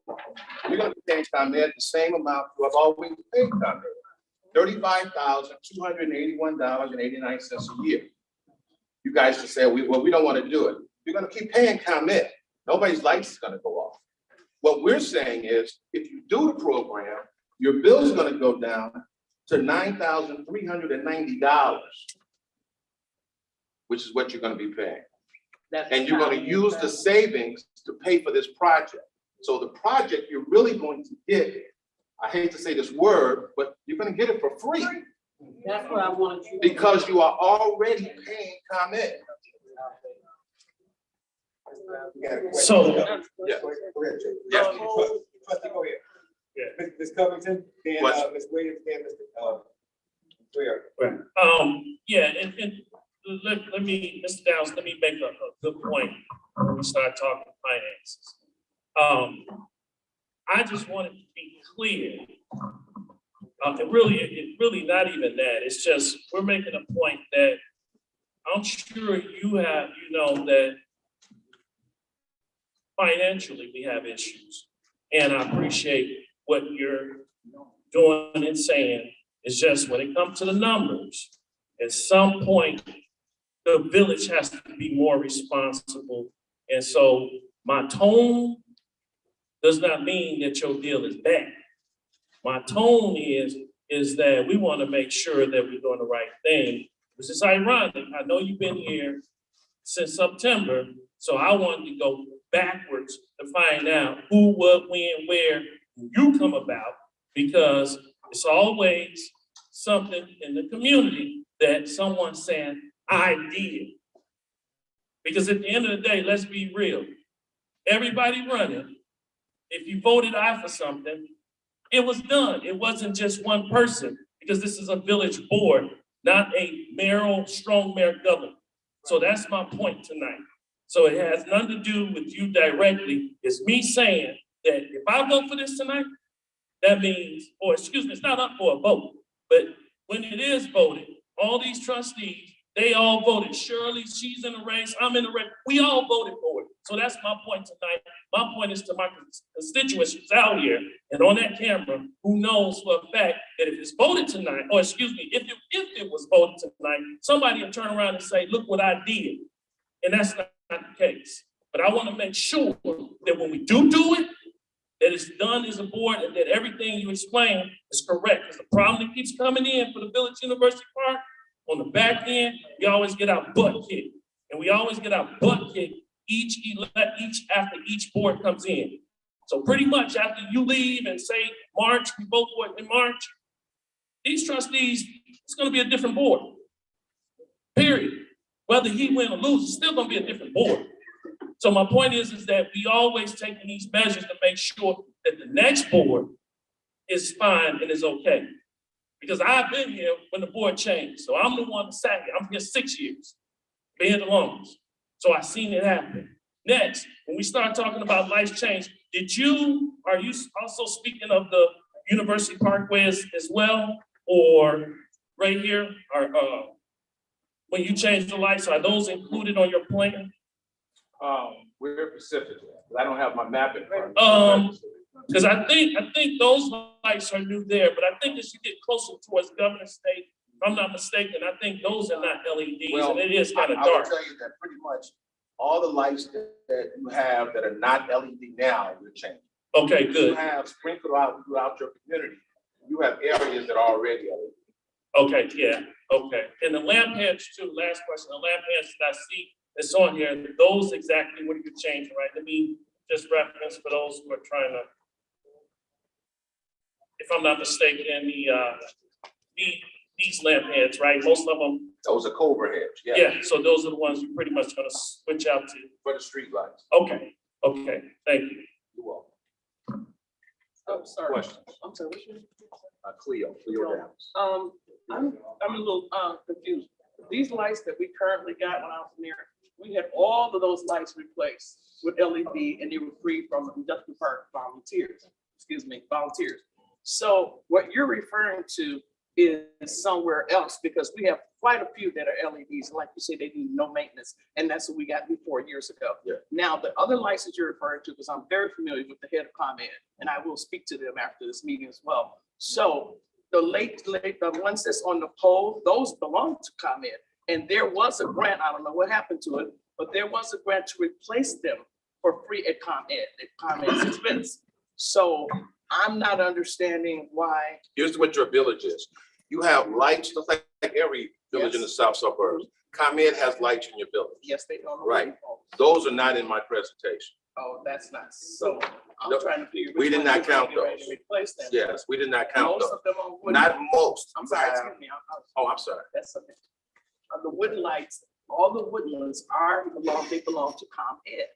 You're gonna be paying ComEd the same amount you have always paid ComEd, $35,281.89 a year. You guys just say, we don't want to do it. You're gonna keep paying ComEd. Nobody's lights is gonna go off. What we're saying is, if you do the program, your bill's gonna go down to $9,390, which is what you're gonna be paying. And you're gonna use the savings to pay for this project. So the project you're really going to get, I hate to say this word, but you're gonna get it for free. That's what I wanted you to. Because you are already paying ComEd. So, Yeah. Go ahead, Jay. Yeah. Trustee, go ahead. Yeah. Ms. Covington, then Question. Ms. Williams, then Mr. Where? yeah, and let me, Mr. Downs, let me make a good point when we start talking finances. I just wanted to be clear. It really not even that. It's just, we're making a point that I'm sure you know that financially we have issues. And I appreciate what you're doing and saying. It's just when it comes to the numbers, at some point, the village has to be more responsible. And so my tone does not mean that your deal is bad. My tone is that we want to make sure that we're doing the right thing. This is ironic. I know you've been here since September, so I wanted to go backwards to find out who, what, when, where you come about, because it's always something in the community that someone's saying, I did. Because at the end of the day, let's be real. Everybody running, if you voted aye for something, it was done. It wasn't just one person, because this is a village board, not a mayoral, strong mayor government. So that's my point tonight. So it has nothing to do with you directly. It's me saying that if I vote for this tonight, that means, or excuse me, it's not up for a vote, but when it is voted, all these trustees, They all voted. Shirley, she's in the race, I'm in the race. We all voted for it. So that's my point tonight. My point is to my constituents who's out here and on that camera, who knows for a fact that if it's voted tonight, or excuse me, if it was voted tonight, somebody will turn around and say, look what I did. And that's not the case. But I want to make sure that when we do it, that it's done as a board and that everything you explain is correct. Because the problem that keeps coming in for the Village University Park, on the back end, we always get our butt kicked. And we always get our butt kicked after each board comes in. So pretty much after you leave and say March, we vote for it in March, these trustees, it's gonna be a different board. Period. Whether he win or lose, it's still gonna be a different board. So my point is that we always taking these measures to make sure that the next board is fine and is okay. Because I've been here when the board changed. So I'm the one that sat here. I'm here 6 years, been here the longest. So I've seen it happen. Next, when we start talking about life change, are you also speaking of the University Parkway as well? Or right here, or when you change the lights, are those included on your plan? We're Pacific, but I don't have my map in front of me. Because I think those lights are new there, but I think as you get closer towards Governor State, if I'm not mistaken, I think those are not LEDs, Well, and it is kind of I will dark. tell you that pretty much all the lights that you have that are not LED now, we're changing. Okay, You good. have sprinkled out throughout your community. You have areas that are already LED. Okay, yeah, okay. And the lamp heads too, last question, the lamp heads that I see that's on here, those exactly what are you changing, right? Let me just reference for those who are trying to, if I'm not mistaken, these lamp heads, right? Most of them. Those are Cobra heads, yeah. Yeah, so those are the ones you're pretty much gonna switch out to. For the street lights. Okay, thank you. You're welcome. I'm sorry. Questions? I'm sorry, what's your name? Cleo Downs. I'm a little confused. These lights that we currently got when I was there, we had all of those lights replaced with LED and they were free from industrial park volunteers. So what you're referring to is somewhere else because we have quite a few that are LEDs. And like you say, they need no maintenance. And that's what we got before years ago. Yeah. Now, the other lights that you're referring to, because I'm very familiar with the head of ComEd, and I will speak to them after this meeting as well. So the ones that's on the pole, those belong to ComEd. And there was a grant, I don't know what happened to it, but there was a grant to replace them for free at ComEd's expense. So I'm not understanding why. Here's what your village is. You have lights, just like every village in the south suburbs. ComEd has lights in your village. Yes, they don't. Right. Those are not in my presentation. Oh, that's not, so I'm No, trying to figure. we which did ones not you're gonna count get ready to those. Replace them. Yes, we did not count Most those. of them are wooden. Not most. I'm sorry, excuse me. Oh, I'm sorry. That's okay. The wooden lights, all the wooden ones they belong to ComEd.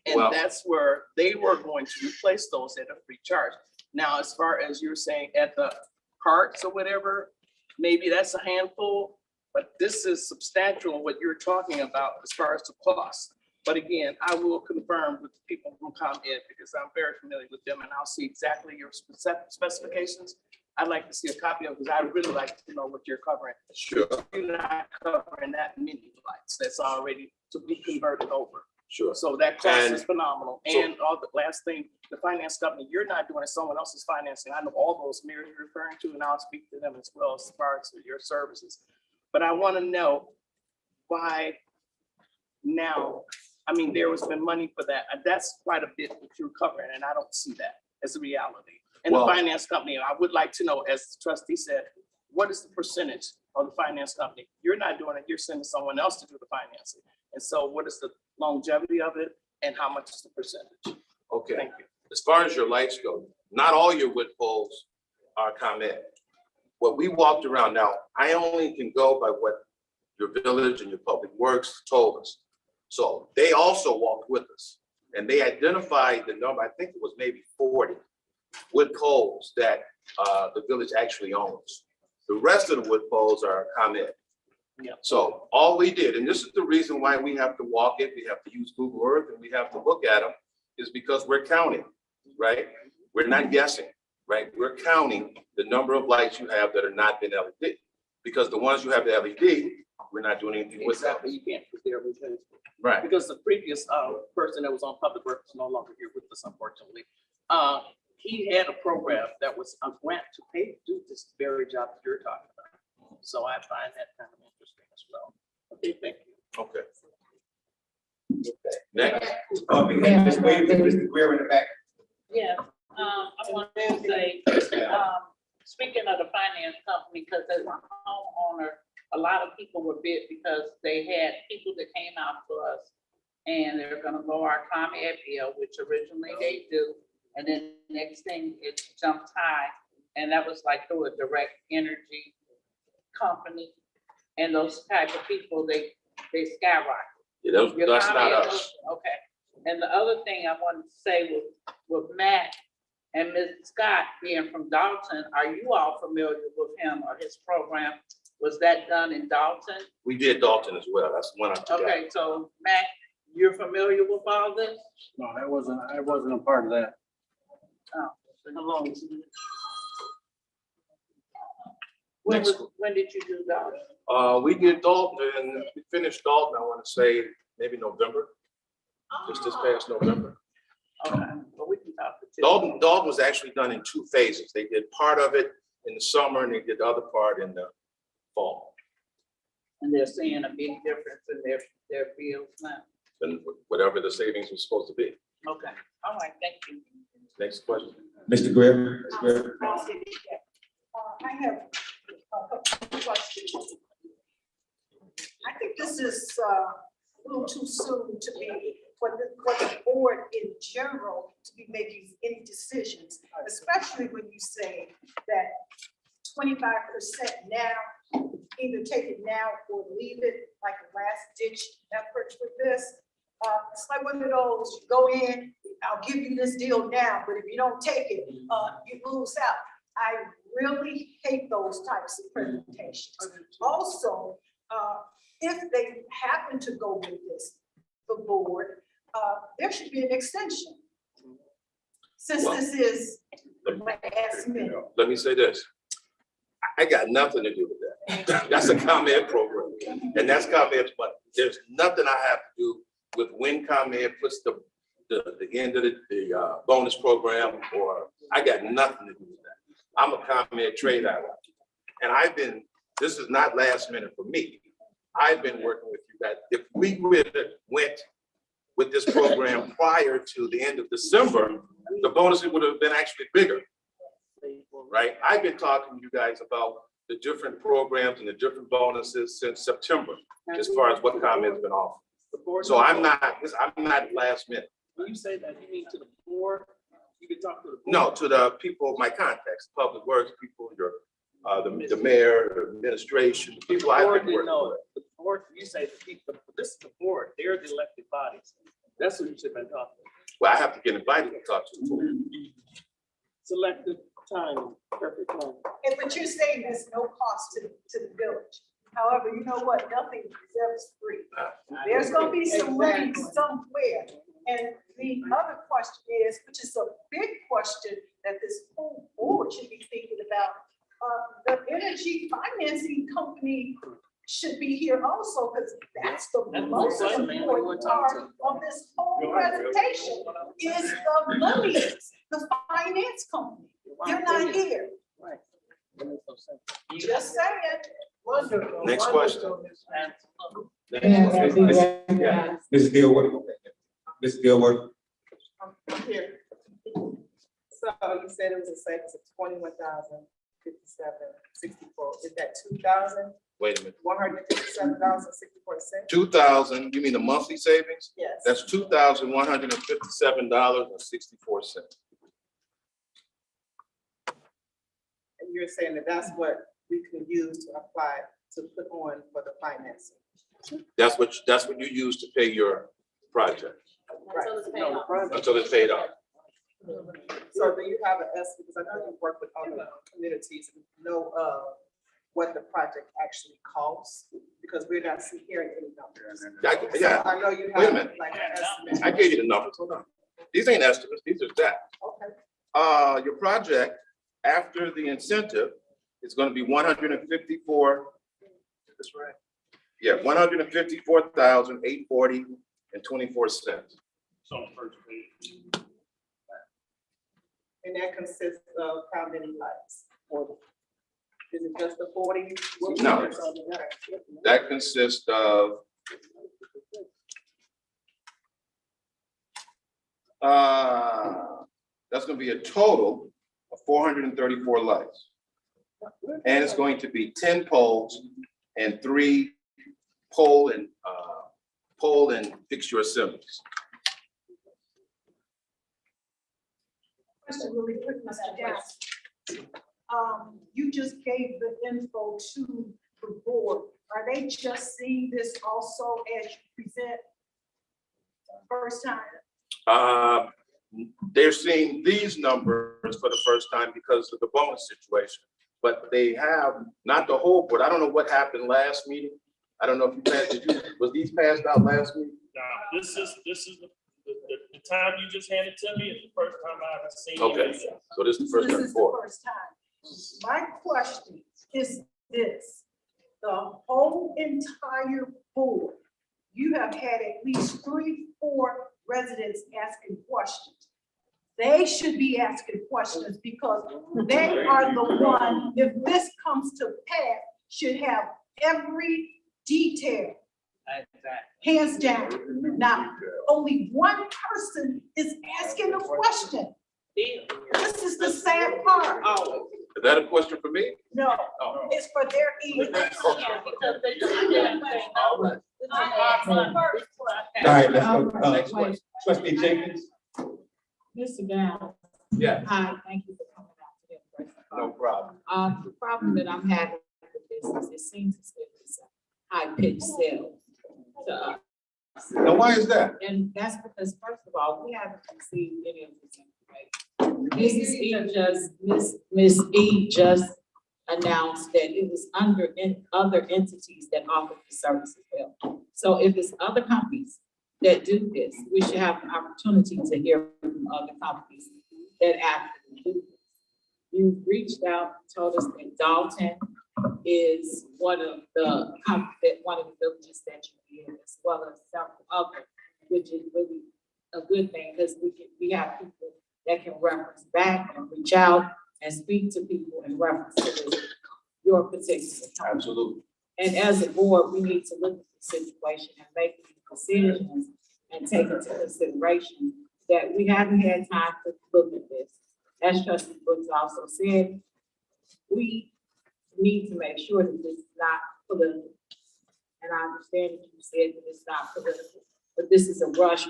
And Well- that's where they were going to replace those at a free charge. Now, as far as you're saying at the parks or whatever, maybe that's a handful, but this is substantial what you're talking about as far as the cost. But again, I will confirm with the people from ComEd because I'm very familiar with them and I'll see exactly your specifications. I'd like to see a copy of, because I'd really like to know what you're covering. Sure, You're not covering that many lights that's already to be converted over. sure. So that cost And is phenomenal. so- And all the last thing, the finance company, you're not doing it, someone else is financing. I know all those mayors you're referring to, and I'll speak to them as well as far as your services. But I want to know why now, I mean, there has been money for that. And that's quite a bit that you're covering, and I don't see that as a reality. And the Well- finance company, I would like to know, as the trustee said, what is the percentage of the finance company? You're not doing it, you're sending someone else to do the financing. And so what is the longevity of it and how much is the percentage? Okay. Thank you. As far as your lights go, not all your wood poles are ComEd. What we walked around now, I only can go by what your village and your public works told us. So they also walked with us and they identified the number, I think it was maybe 40 wood poles that the village actually owns. The rest of the wood poles are ComEd. Yeah. So all we did, and this is the reason why we have to walk it, we have to use Google Earth and we have to look at them, is because we're counting, right? We're not guessing, right? We're counting the number of lights you have that are not been LED. Because the ones you have the LED, we're not doing anything with that. Exactly, you can't, because they're replaceable. Right. Because the previous person that was on Public Works is no longer here with us, unfortunately. He had a program that was a grant to pay to do this very job that you're talking about. So I find that kind of interesting as well. Okay, thank you. Okay. Next. Mr. Greer in the back. Yeah, I want to say, speaking of the finance company, because as a homeowner, a lot of people were bid because they had people that came out to us and they're gonna go our ComEd bill, which originally they do. And then next thing it jumped high, and that was like through a direct energy company. And those type of people, they skyrocket. Yeah, Your that's not ComEd us. Okay, and the other thing I wanted to say with Matt and Ms. Scott being from Dalton, are you all familiar with him or his program? Was that done in Dalton? We did Dalton as well. That's the one I forgot. Okay, so Matt, you're familiar with all this? No, I wasn't a part of that. Oh, How long? When did you do Dalton? We did Dalton and we finished Dalton, I want to say maybe November, just this past November. Okay, but we can talk to Dalton was actually done in 2 phases. They did part of it in the summer and they did the other part in the fall. And they're seeing a big difference in their bills now. And whatever the savings was supposed to be. Okay, all right, thank you. Next question. Mr. Greer. Mr. Greer. I have a couple of questions. I think this is a little too soon to be, for the board in general to be making any decisions, especially when you say that 25% now, either take it now or leave it, like a last ditch effort with this. It's like one of those, you go in, I'll give you this deal now, but if you don't take it, you lose out. I really hate those types of presentations. Also, if they happen to go with this, the board, there should be an extension. Since this is last minute. Let me say this. I got nothing to do with that. That's a ComEd program. And that's ComEd's money. There's nothing I have to do with when ComEd puts the end of the bonus program, or I got nothing to do with that. I'm a ComEd trade ally. And this is not last minute for me. I've been working with you guys. If we would have went with this program prior to the end of December, the bonuses would have been actually bigger, right? I've been talking to you guys about the different programs and the different bonuses since September, as far as what ComEd's been offering. So I'm not last minute. When you say that, you mean to the board? You can talk to the board? No, to the people, my contacts, public works people, the mayor, the administration, the people I've been working with. The board, you say the people, this is the board, they're the elected bodies. That's what you should have been talking about. Well, I have to get invited to talk to the board. Selected time, perfect time. But you're saying there's no cost to the village. However, you know what, nothing is ever free. There's gonna be some money somewhere. And the other question is, which is a big question that this whole board should be thinking about, the energy financing company should be here also, because that's the most important part of this whole presentation is the money, the finance company. They're not here. Right. Just saying. Wonderful. Next question. Mrs. Gilworth. Mrs. Gilworth. Here. So you said it was a savings of 21,057.64. Is that 2,000? Wait a minute. $157.64? 2,000, you mean the monthly savings? Yes. That's $2,157.64. And you're saying that that's what we can use to apply to put on for the financing. That's what you use to pay your project Right. until it's paid off. So do you have an estimate, because I know you work with other communities and know what the project actually costs, because we're not hearing any numbers. Yeah, So I know you wait a have minute. like an estimate. I gave you the numbers. Hold on. These ain't estimates, these are that. Okay. Your project, after the incentive, is gonna be 154. That's right. Yeah, $154,840.24. So first page. And that consists of how many lights? Or is it just the 40? No. That consists of that's gonna be a total of 434 lights. And it's going to be 10 poles and 3 pole and fixture assemblies. Question really quick, Mr. Johnson. You just gave the info to the board. Are they just seeing this also as you present first time? They're seeing these numbers for the first time because of the bonus situation. But they have not the whole board. I don't know what happened last meeting. I don't know if you passed, was these passed out last meeting? Now, this is the time you just handed to me is the first time I've seen. Okay, this. so this is the first This time is the before. first time. My question is this: the whole entire board, you have had at least 3, 4 residents asking questions. They should be asking questions because they are the one, if this comes to pass, should have every detail. Hands down. Now, only one person is asking a question. This is the sad part. Is that a question for me? No, Oh. it's for their ears. All right, let's go. Next question. Trustee Jenkins? Mr. Downs, Yeah, hi, thank you for coming out today. no problem. The problem that I'm having with this is it seems as if it's a high-pitched sell to us. Now, why is that? And that's because, first of all, we haven't received any of this information. Ms. E just announced that it was under other entities that offer the service as well. So if it's other companies that do this, we should have an opportunity to hear from other companies that actually do this. You've reached out, told us that Dalton is one of the villages that you did, as well as several others, which is really a good thing, because we have people that can reference back and reach out and speak to people in reference to your particular company. Absolutely. And as a board, we need to look at the situation and make decisions and take into consideration that we haven't had time to look at this. As Trustee Brooks also said, we need to make sure that this is not political. And I understand that you said that it's not political, but this is a rush.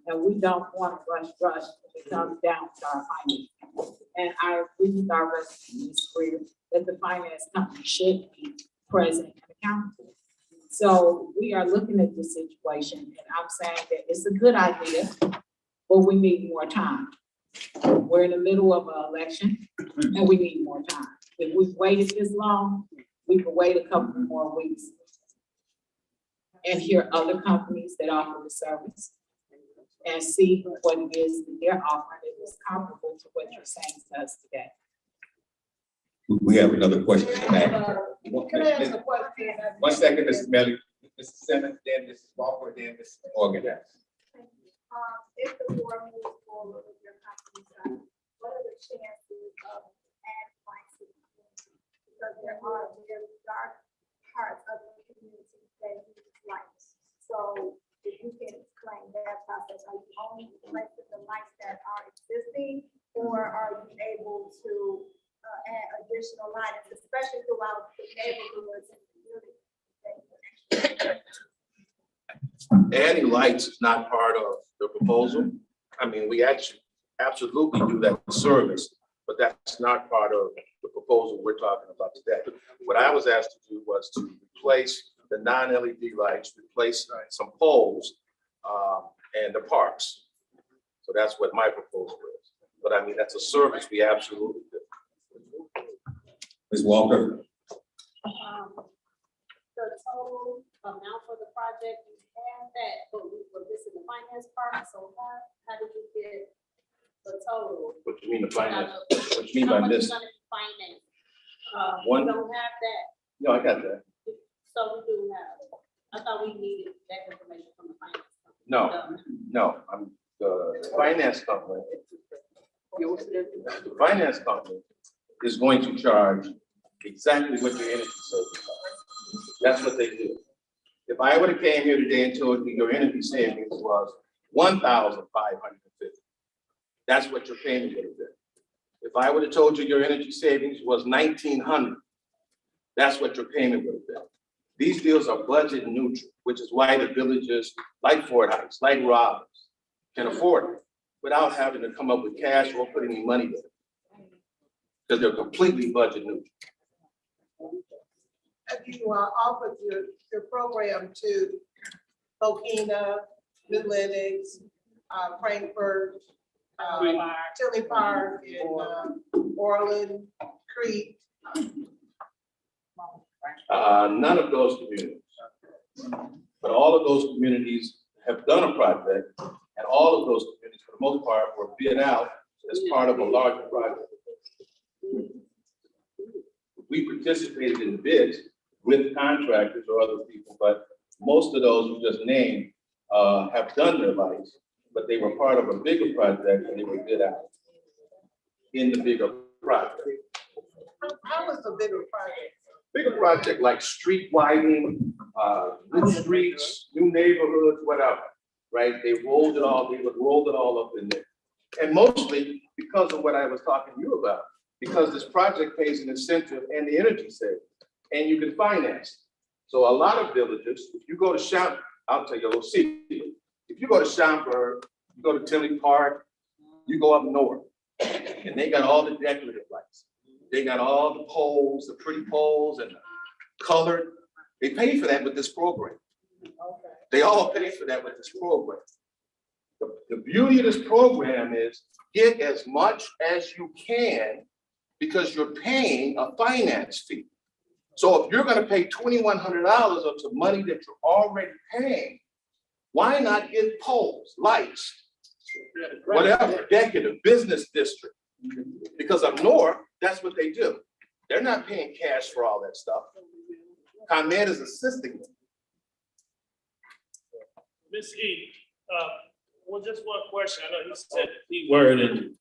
And we don't want to rush when it comes down to our finances. And I agree with our resident, Ms. Greer, that the finance company should be present and accountable. So we are looking at this situation, and I'm saying that it's a good idea, but we need more time. We're in the middle of an election, and we need more time. If we've waited this long, we can wait a couple more weeks and hear other companies that offer the service and see what it is that they're offering that is comparable to what you're saying to us today. We have another question. Can I ask a question? 1 second, Mrs. Melly, Mrs. Simmons, then Mrs. Walker, then Mrs. Morgan. If the board moves forward with your company, what are the chances of adding lights to the community? Because there are very dark parts of the community that use lights. So if you can explain that process, are you only replacing the lights that are existing, or are you able to add additional lights, especially throughout the neighborhoods and communities? Adding lights is not part of the proposal. I mean, we actually absolutely do that service, but that's not part of the proposal we're talking about today. What I was asked to do was to replace the non-LED lights, replace some poles, and the parks. So that's what my proposal is. But I mean, that's a service we absolutely do. Ms. Walker? The total amount for the project, you have that, but this is the finance part, so how did you get the total? What do you mean the finance? What do you mean by this? How much is gonna be financed? One- You don't have that, No, I got that. so we do have. I thought we needed that information from the finance. No, I'm the finance company. The finance company is going to charge exactly what your energy savings are. That's what they do. If I would have came here today and told you your energy savings was 1,550, that's what your payment would have been. If I would have told you your energy savings was 1,900, that's what your payment would have been. These deals are budget neutral, which is why the villages like Fort Heights, like Robbins, can afford it without having to come up with cash or put any money there. Because they're completely budget neutral. Have you offered your program to Bokina, Midlands, Frankfurt, Tilly Park, and Orland, Crete? None of those communities. But all of those communities have done a project, and all of those communities, for the most part, were bid out as part of a larger project. We participated in the bids with contractors or other people, but most of those you just named have done their lives, but they were part of a bigger project and they were bid out in the bigger project. How was the bigger project? Bigger project like street widening, new streets, new neighborhoods, whatever, right? They rolled it all, they would roll it all up in there. And mostly because of what I was talking to you about, because this project pays an incentive and the energy savings, and you can finance it. So a lot of villages, if you go to Schaumburg, I'll tell you a little secret. If you go to Schaumburg, you go to Tilly Park, you go up north, and they got all the decorative lights. They got all the poles, the pretty poles and the colored. They pay for that with this program. They all pay for that with this program. The beauty of this program is get as much as you can because you're paying a finance fee. So if you're going to pay $2,100 of the money that you're already paying, why not get poles, lights, whatever, decorative, business district? Because up north, that's what they do. They're not paying cash for all that stuff. ComEd is assisting them. Ms. E, well, just one question. I know you said the key word and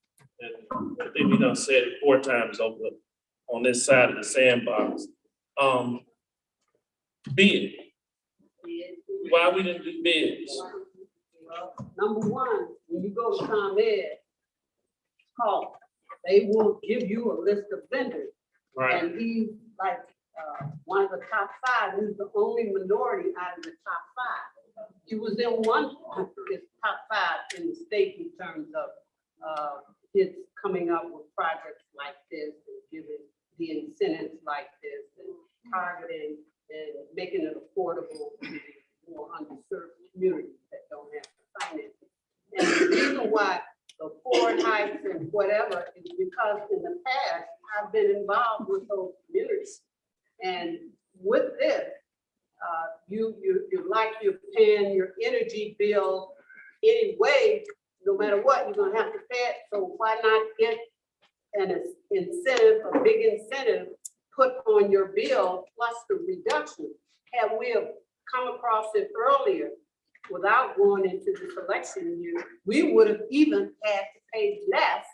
I think we done said it 4 times over on this side of the sandbox. Bid. Why we didn't do bids? Well, number one, when you go to ComEd, call. They will give you a list of vendors. Right. And he's like one of the top 5. He's the only minority out of the top 5. He was in one of his top 5 in the state in terms of his coming up with projects like this and giving the incentives like this and targeting and making it affordable to the more underserved communities that don't have the finances. And the reason why the Fort Heights and whatever is because in the past, I've been involved with those communities. And with this, you're paying your energy bill anyway, no matter what, you're gonna have to pay it. So why not get an incentive, a big incentive put on your bill plus the reduction? Had we have come across it earlier without going into this election year, we would have even had to pay less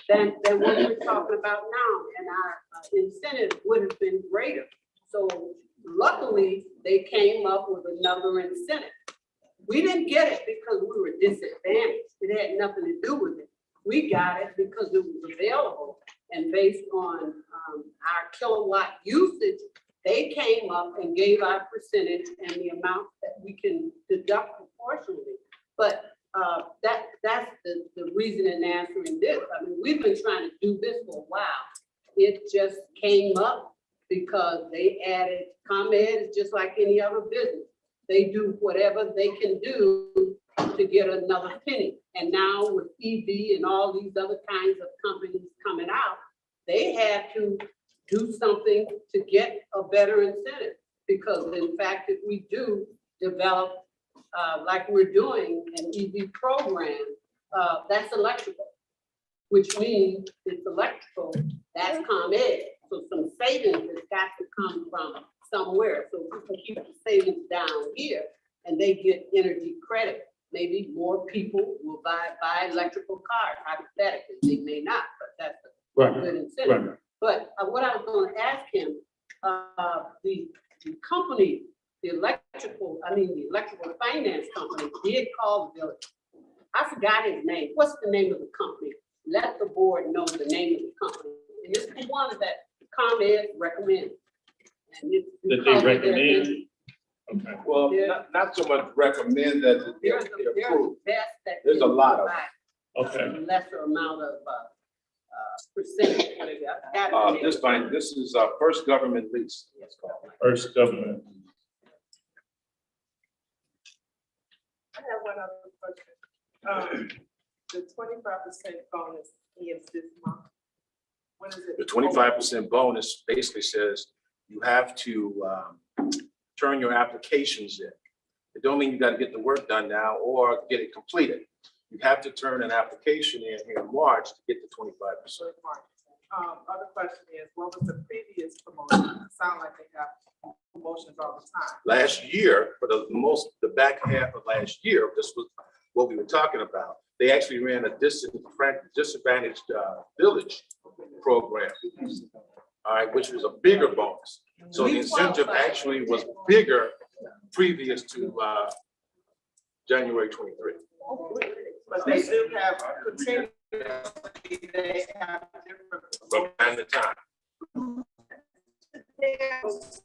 than what we're talking about now, and our incentive would have been greater. So luckily, they came up with another incentive. We didn't get it because we were disadvantaged. It had nothing to do with it. We got it because it was available, and based on our kilowatt usage, they came up and gave our percentage and the amount that we can deduct proportionally. But that's the reason in answering this. I mean, we've been trying to do this for a while. It just came up because they added, ComEd is just like any other business. They do whatever they can do to get another penny. And now with EV and all these other kinds of companies coming out, they had to do something to get a better incentive. Because in fact, if we do develop, like we're doing an EV program, that's electrical, which means it's electrical, that's ComEd. So some savings has got to come from somewhere, so people keep the savings down here and they get energy credit. Maybe more people will buy electrical cars, hypothetically, they may not, but that's a good incentive. Right. But what I was gonna ask him, the company, the electrical finance company did call the village. I forgot his name. What's the name of the company? Let the board know the name of the company. And this is one that ComEd recommended. And it's That they because of their recommend? interest. Okay. Well, not so much recommend that it They're be the approved. best that. There's a can lot of provide Okay. a lesser amount of percentage. whatever. I got the name. This is our first government lease. It's called. First government. I have one other question. The 25% bonus ends this month. When is it? The 25% bonus basically says you have to turn your applications in. It don't mean you got to get the work done now or get it completed. You have to turn an application in here in March to get the 25%. Other question is, what was the previous promotion? It sounds like they have promotions all the time. Last year, for the back half of last year, this was what we were talking about. They actually ran a disadvantaged village program, all right, which was a bigger bonus. So the incentive actually was bigger previous to January 23. But they do have continuously, they have different. From time to time.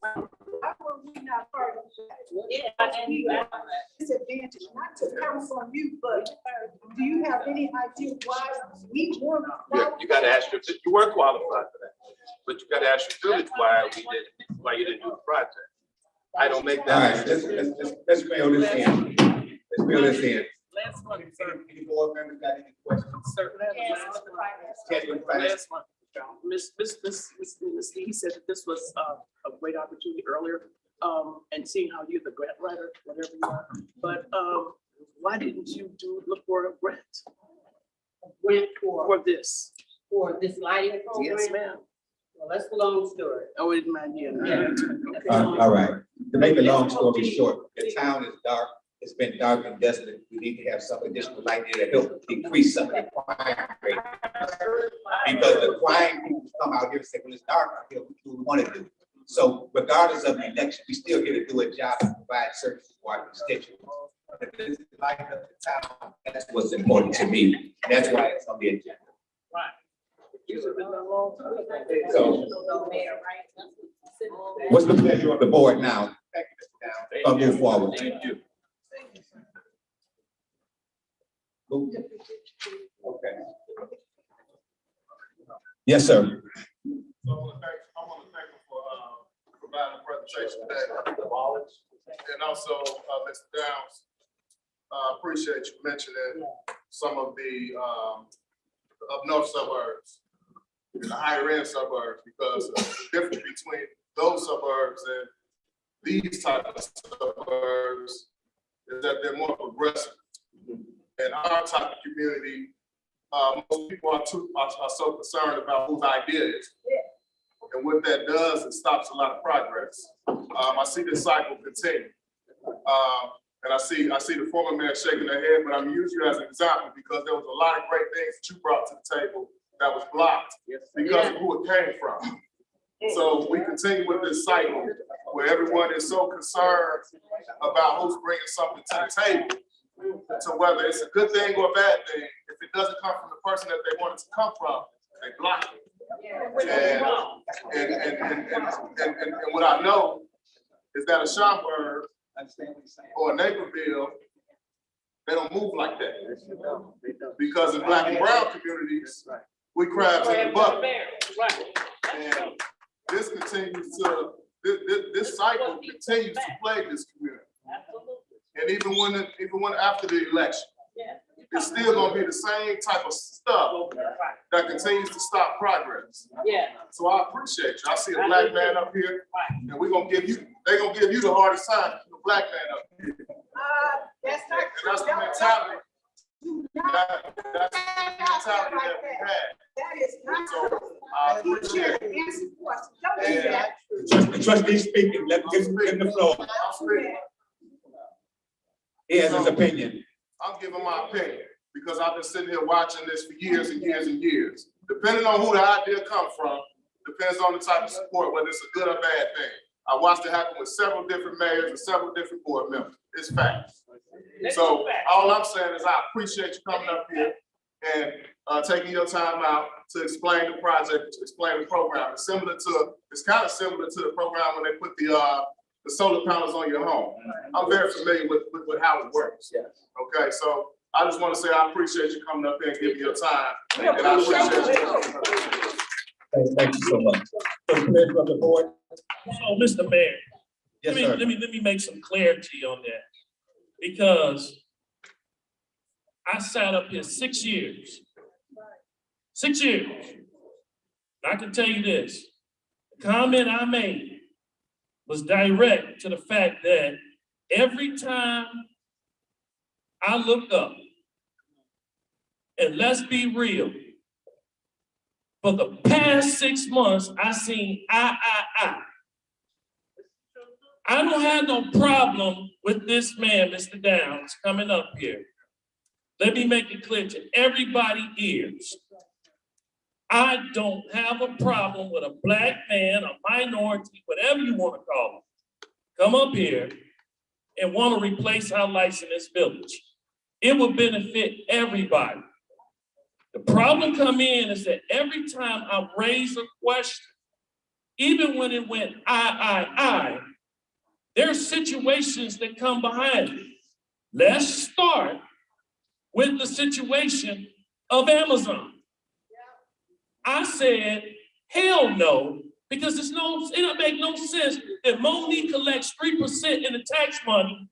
Why were we not part of that? Disadvantage, not to come from you, but do you have any idea why we weren't? You got to ask you were qualified for that, but you got to ask your village why you didn't do the project. I don't make All that. right, let's reel this in. Let's reel this in. Last one, sir. Any board members got any questions? Sir, Can't do finance. last one. Miss Lee said that this was a great opportunity earlier, and seeing how you're the grant writer, whatever you are. But why didn't you look for a grant Grant for this? for this lighting program? Yes, ma'am. Well, that's a long story. Oh, it might be. All right, to make a long story short, the town is dark, it's been dark and desolate, we need to have some additional light there to help decrease some of the crime rate. Because the crime people come out here and say, well, it's dark out here, what do we want to do? So regardless of the election, we still get to do a job and provide services for our constituents. If this is the light of the town, that's what's important to me, and that's why it's on the agenda. So, what's the pleasure of the board now? I'll move forward. Thank you. Move. Okay. Yes, sir. So I want to thank you for providing a presentation today. And also, Mr. Downs, appreciate you mentioning some of the up north suburbs, the higher end suburbs, because the difference between those suburbs and these type of suburbs is that they're more progressive. In our type of community, most people are so concerned about whose idea it is. And what that does, it stops a lot of progress. I see this cycle continue. And I see the former mayor shaking their head, but I'm using you as an example because there was a lot of great things that you brought to the table that was blocked because of who it came from. So we continue with this cycle where everyone is so concerned about who's bringing something to the table, to whether it's a good thing or a bad thing. If it doesn't come from the person that they want it to come from, they block it. And what I know is that a Schaumburg or a Naperville, they don't move like that. Because in black and brown communities, we crabs in the bucket. And this continues to, this cycle continues to plague this community. And even when after the election, it's still gonna be the same type of stuff that continues to stop progress. So I appreciate you. I see a black man up here, and they're gonna give you the hardest time, the black man up here. That's not And true. that's the mentality. That's the mentality that we had. That is not. So I appreciate it. Answer the question. Don't do that. The trustee speaking, let him give the floor. I'm speaking. He has his opinion. I'm giving my opinion because I've been sitting here watching this for years and years and years. Depending on who the idea comes from, depends on the type of support, whether it's a good or bad thing. I watched it happen with several different mayors and several different board members. It's facts. So all I'm saying is I appreciate you coming up here and taking your time out to explain the project, to explain the program. It's kind of similar to the program when they put the solar panels on your home. I'm very familiar with how it works. Yes. Okay, so I just want to say I appreciate you coming up here and giving your time. And I appreciate you. Thank you so much. From the board. So, Mr. Mayor, Yes, let sir. me make some clarity on that. Because I sat up here 6 years. 6 years. And I can tell you this, the comment I made was direct to the fact that every time I look up, and let's be real, for the past 6 months, I seen I don't have no problem with this man, Mr. Downs, coming up here. Let me make it clear to everybody's ears. I don't have a problem with a black man, a minority, whatever you want to call him, come up here and want to replace our lights in this village. It will benefit everybody. The problem come in is that every time I raise a question, even when it went I, there are situations that come behind it. Let's start with the situation of Amazon. I said, hell no, because it don't make no sense that Monique collects 3% in the tax money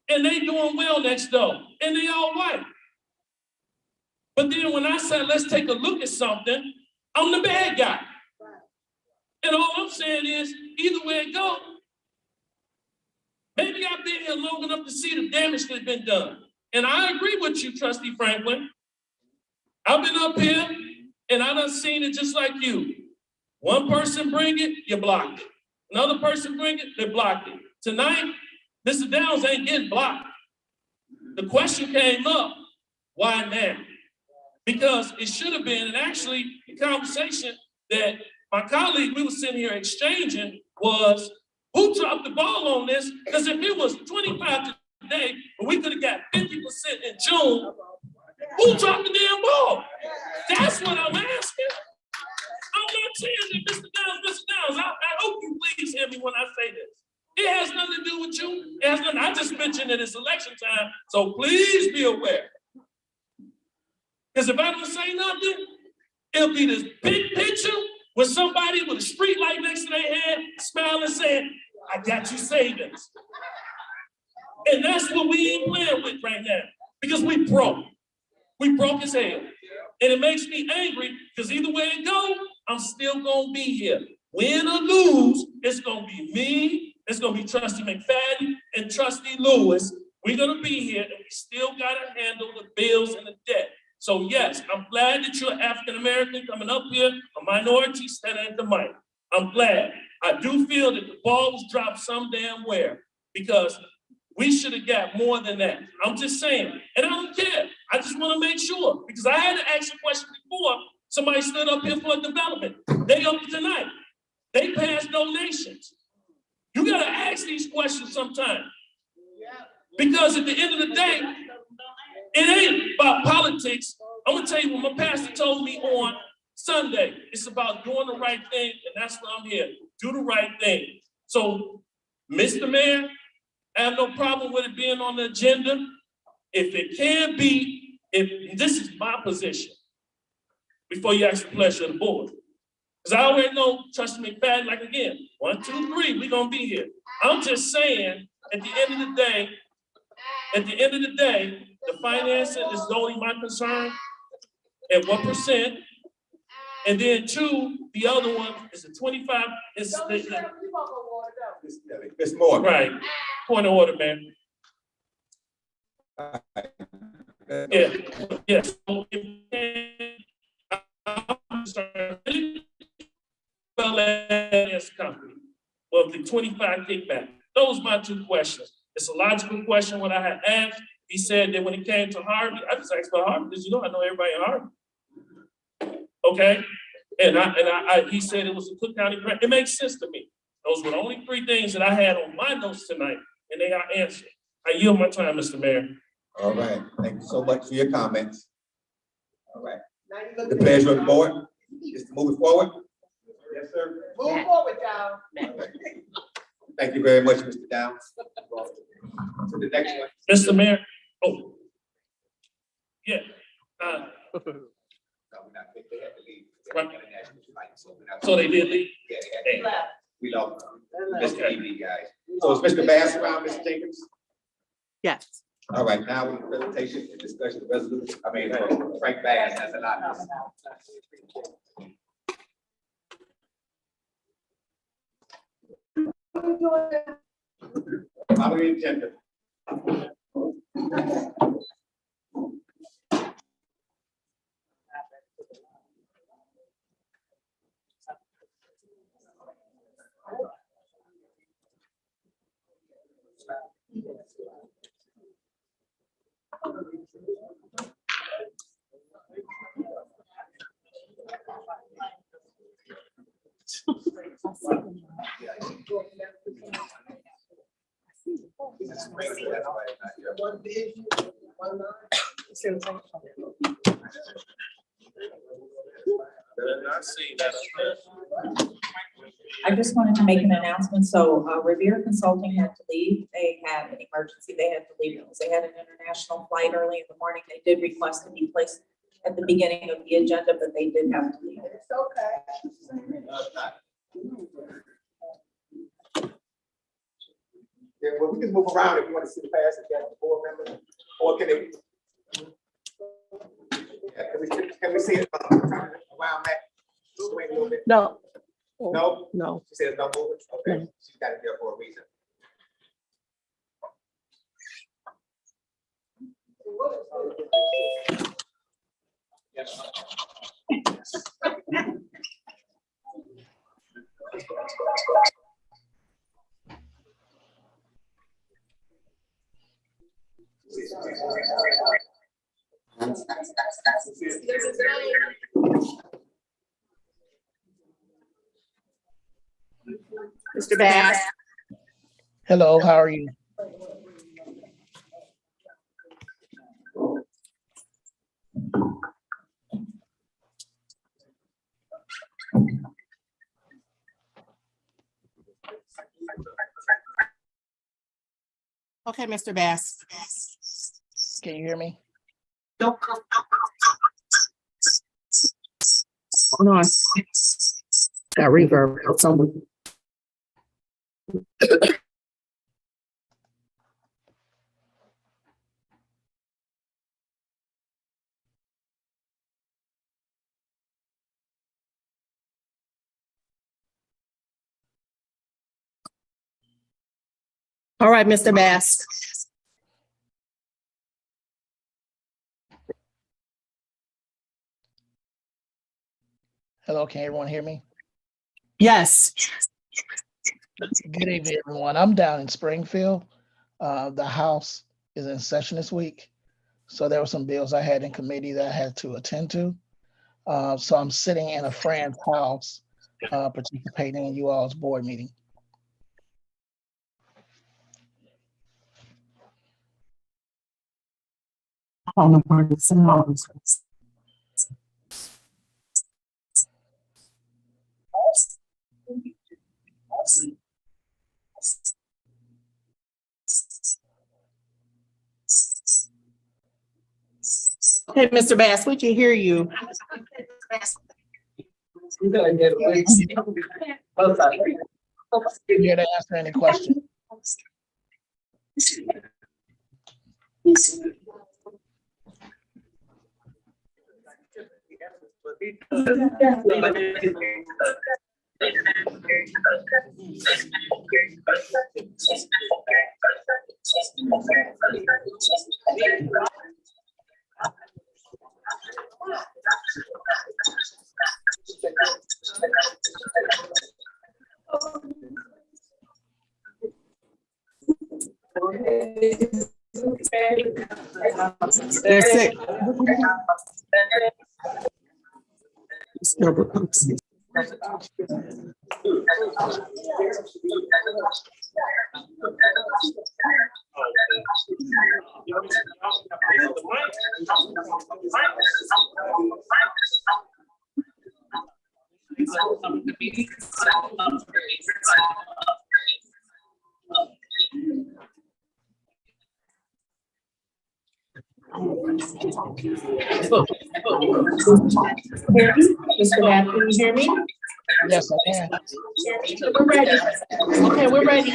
and they doing well next door and they all white. But then when I said, let's take a look at something, I'm the bad guy. And all I'm saying is, either way it goes, maybe I've been here long enough to see the damage that's been done. And I agree with you, Trustee Franklin. I've been up here and I done seen it just like you. One person bring it, you block it. Another person bring it, they block it. Tonight, Mr. Downs ain't getting blocked. The question came up, why now? Because it should have been, and actually the conversation that my colleague, we were sitting here exchanging was, who dropped the ball on this? Because if it was 25 today, but we could have got 50% in June, who dropped the damn ball? That's what I'm asking. I'm not saying that Mr. Downs, I hope you please hear me when I say this. It has nothing to do with you. It has nothing, I just mentioned that it's election time, so please be aware. Because if I don't say nothing, it'll be this big picture with somebody with a street light next to their head, smiling, saying, I got you savings. And that's what we ain't playing with right now. Because we broke. We broke as hell. And it makes me angry because either way it goes, I'm still gonna be here. Win or lose, it's gonna be me, it's gonna be Trustee McFadden and Trustee Lewis. We're gonna be here and we still gotta handle the bills and the debt. So yes, I'm glad that you're African-American coming up here, a minority standing at the mic. I'm glad. I do feel that the ball was dropped some damn where because we should have got more than that. I'm just saying, and I don't care. I just want to make sure because I had to ask a question before somebody stood up here for a development. They up tonight. They passed donations. You got to ask these questions sometime because at the end of the day, it ain't about politics. I'm gonna tell you what my pastor told me on Sunday. It's about doing the right thing, and that's why I'm here. Do the right thing. So, Mr. Mayor, I have no problem with it being on the agenda. If it can be, if this is my position, before you ask the pleasure of the board. Because I already know Trustee McFadden, like again, 1, 2, 3, we're gonna be here. I'm just saying, at the end of the day, the financing is only my concern. At what percent? And then 2, the other one is the 25. It's More. Right. Point of order, man. Yeah, yes. So, I'm concerned, well, as company, of the 25 kickback. Those are my two questions. It's a logical question what I had asked. He said that when it came to Harvey, I just asked about Harvey, because you know I know everybody in Harvey. Okay? And he said it was a Cook County grant. It makes sense to me. Those were the only three things that I had on my notes tonight, and they are answered. I yield my time, Mr. Mayor. All right, thank you so much for your comments. All right, the pleasure of the board is to move it forward. Yes, sir. Move forward, y'all. Thank you very much, Mr. Downs. To the next one. Mr. Mayor, oh. Yeah. No, we're not, they had to leave. Right. International flight, so we're not. So they did leave? Yeah, they had to. We lost Mr. EV guys. So is Mr. Bass around, Mr. Jenkins? Yes. All right, now with the presentation and discussion of resolution, Frank Bass has an option. Follow the agenda. One vision, one line. I just wanted to make an announcement. So Revere Consulting had to leave. They had an emergency. They had to leave because they had an international flight early in the morning. They did request to be placed at the beginning of the agenda, but they did have to leave. It's okay. Yeah, well, we can move around if you want to see the pass again, board members, or can it? Yeah, can we see it around that? Just wait a little bit. No. No? No. She says no movement? Okay, she's got it there for a reason. Mr. Bass. Hello, how are you? Okay, Mr. Bass. Can you hear me? Hold on. Got reverb. Someone. All right, Mr. Bass. Hello, can everyone hear me? Yes. Good evening, everyone. I'm down in Springfield. The House is in session this week. So there were some bills I had in committee that I had to attend to. So I'm sitting in a friend's house, participating in you all's board meeting. Okay, Mr. Bass, we can hear you. I'm here to answer any questions. That's it. Mr. Matt, can you hear me? Yes, I can. We're ready. Okay, we're ready.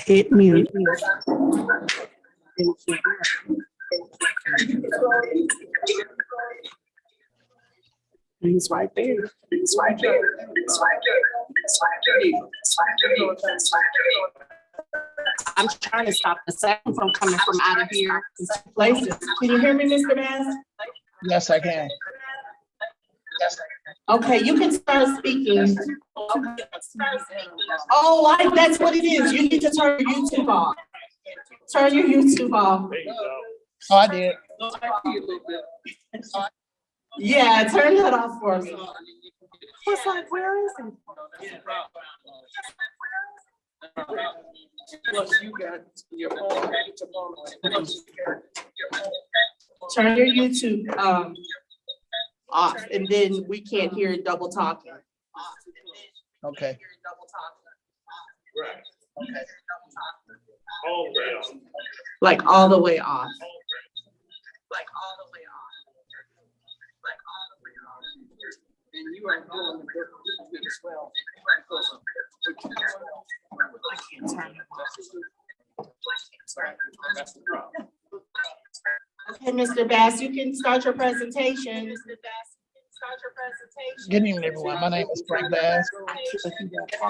Hit mute. He's right there. He's right there. He's right there. He's right there. He's right there. I'm trying to stop the sound from coming from out of here. Places. Can you hear me, Mr. Bass? Yes, I can. Okay, you can start speaking. Oh, that's what it is. You need to turn your YouTube off. Turn your YouTube off. Oh, I did. Yeah, turn that off for me. What's like, where is he? Plus you got your phone. Turn your YouTube off, and then we can't hear it double talking. Okay. Right. Okay. All the way off. Like all the way off. Like all the way off. Like all the way off. And you are going to work with it as well. I can't turn it off. That's the problem. Okay, Mr. Bass, you can start your presentation. Mr. Bass, you can start your presentation. Good evening, everyone. My name is Frank Bass.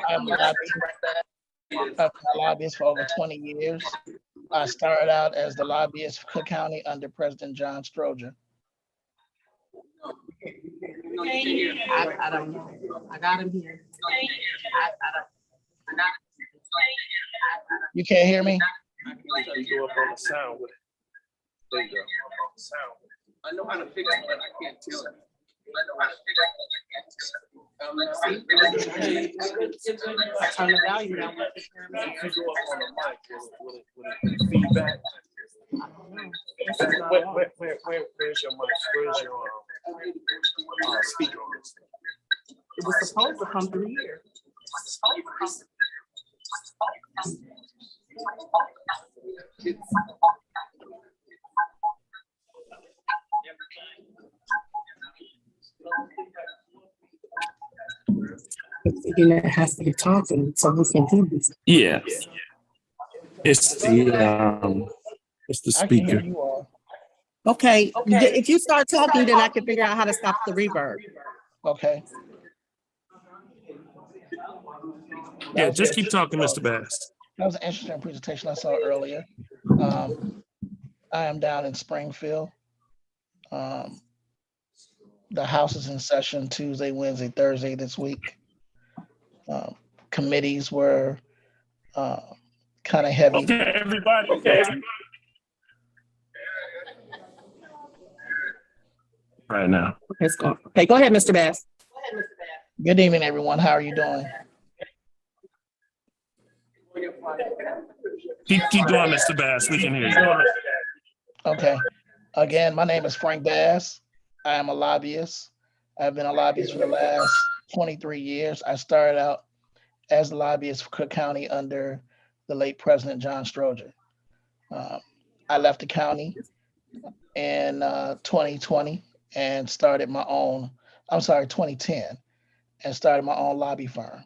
I'm a lobbyist for over 20 years. I started out as the lobbyist for Cook County under President John Stroger. I don't know. I got him here. You can't hear me? You go up on the sound with it. There you go. Sound. I know how to fix it, but I can't tell it. I know how to fix it. Turn the value down. If you go up on the mic, will it feedback? Where's your mic? Where's your speaker? It was supposed to come through here. You're gonna have to be talking so we can hear this. Yeah. It's the speaker. Okay, if you start talking, then I can figure out how to stop the reverb. Okay. Yeah, just keep talking, Mr. Bass. That was an interesting presentation I saw earlier. I am down in Springfield. The House is in session Tuesday, Wednesday, Thursday this week. Committees were kind of heavy. Okay, everybody. Okay. Right now. Let's go. Okay, go ahead, Mr. Bass. Good evening, everyone. How are you doing? Keep going, Mr. Bass. We can hear you. Okay. Again, my name is Frank Bass. I am a lobbyist. I've been a lobbyist for the last 23 years. I started out as a lobbyist for Cook County under the late President John Stroger. I left the county in 2020 and started my own, 2010, and started my own lobby firm.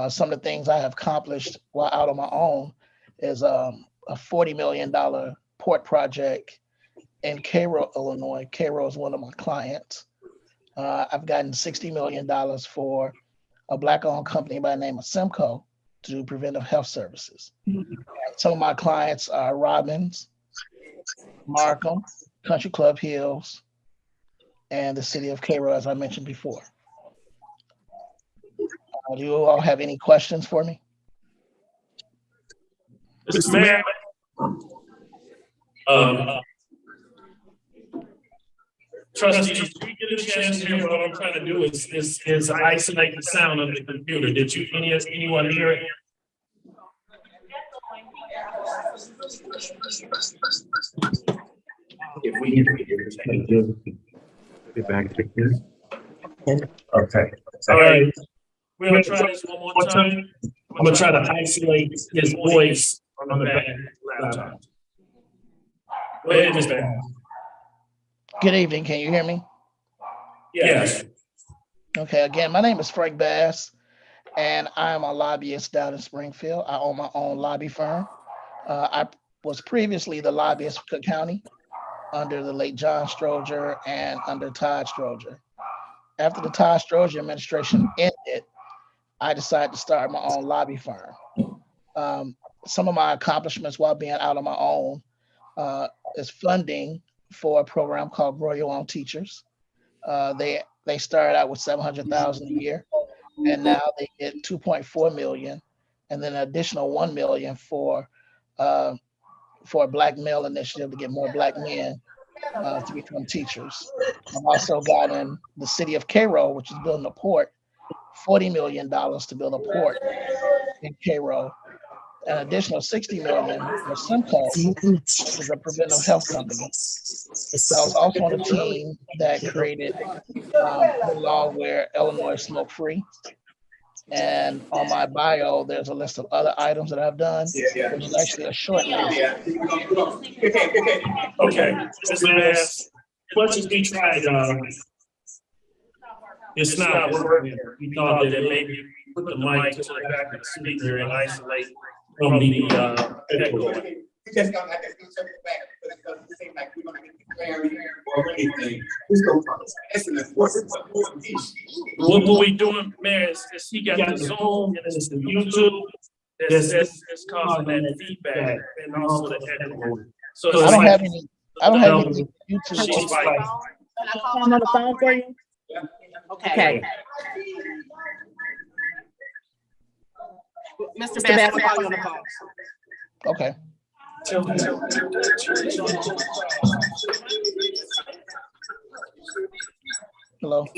Some of the things I have accomplished while out on my own is a $40 million port project in Cairo, Illinois. Cairo is one of my clients. I've gotten $60 million for a Black-owned company by the name of Simcoe to do preventive health services. Some of my clients are Robbins, Markham, Country Club Hills, and the city of Cairo, as I mentioned before. Do you all have any questions for me? Mr. Mayor. Trustees, did we get a chance to hear what I'm trying to do is isolate the sound of the computer? Did you, anyone hear it? If we get back to this. Okay. All right. We're gonna try this one more time. I'm gonna try to isolate his voice on the back laptop. Go ahead, Mr. Bass. Good evening. Can you hear me? Yes. Okay. Again, my name is Frank Bass, and I am a lobbyist down in Springfield. I own my own lobby firm. I was previously the lobbyist for Cook County under the late John Stroger and under Todd Stroger. After the Todd Stroger administration ended, I decided to start my own lobby firm. Some of my accomplishments while being out on my own is funding for a program called Grow Your Own Teachers. They started out with $700,000 a year, and now they get 2.4 million, and then an additional 1 million for a Black male initiative to get more Black men to become teachers. I've also gotten the city of Cairo, which is building a port, $40 million to build a port in Cairo. An additional 60 million for Simcoe, which is a preventive health company. I was also on a team that created the law where Illinois is smoke-free. And on my bio, there's a list of other items that I've done, which is actually a short list. Okay, Mr. Bass, what if we tried, it's not working. We thought that maybe put the mic to the back of the speaker and isolate from the echo. We just don't have to do something back, but it doesn't seem like we don't get the clarity or anything. It's an important piece. What we doing, Mayor, is he got the Zoom and it's the YouTube that's causing that feedback and also the echo. So I don't have any YouTube. She's like, Can I call on the phone for you? Okay. Mr. Bass, I'm calling on the phone. Okay. Hello.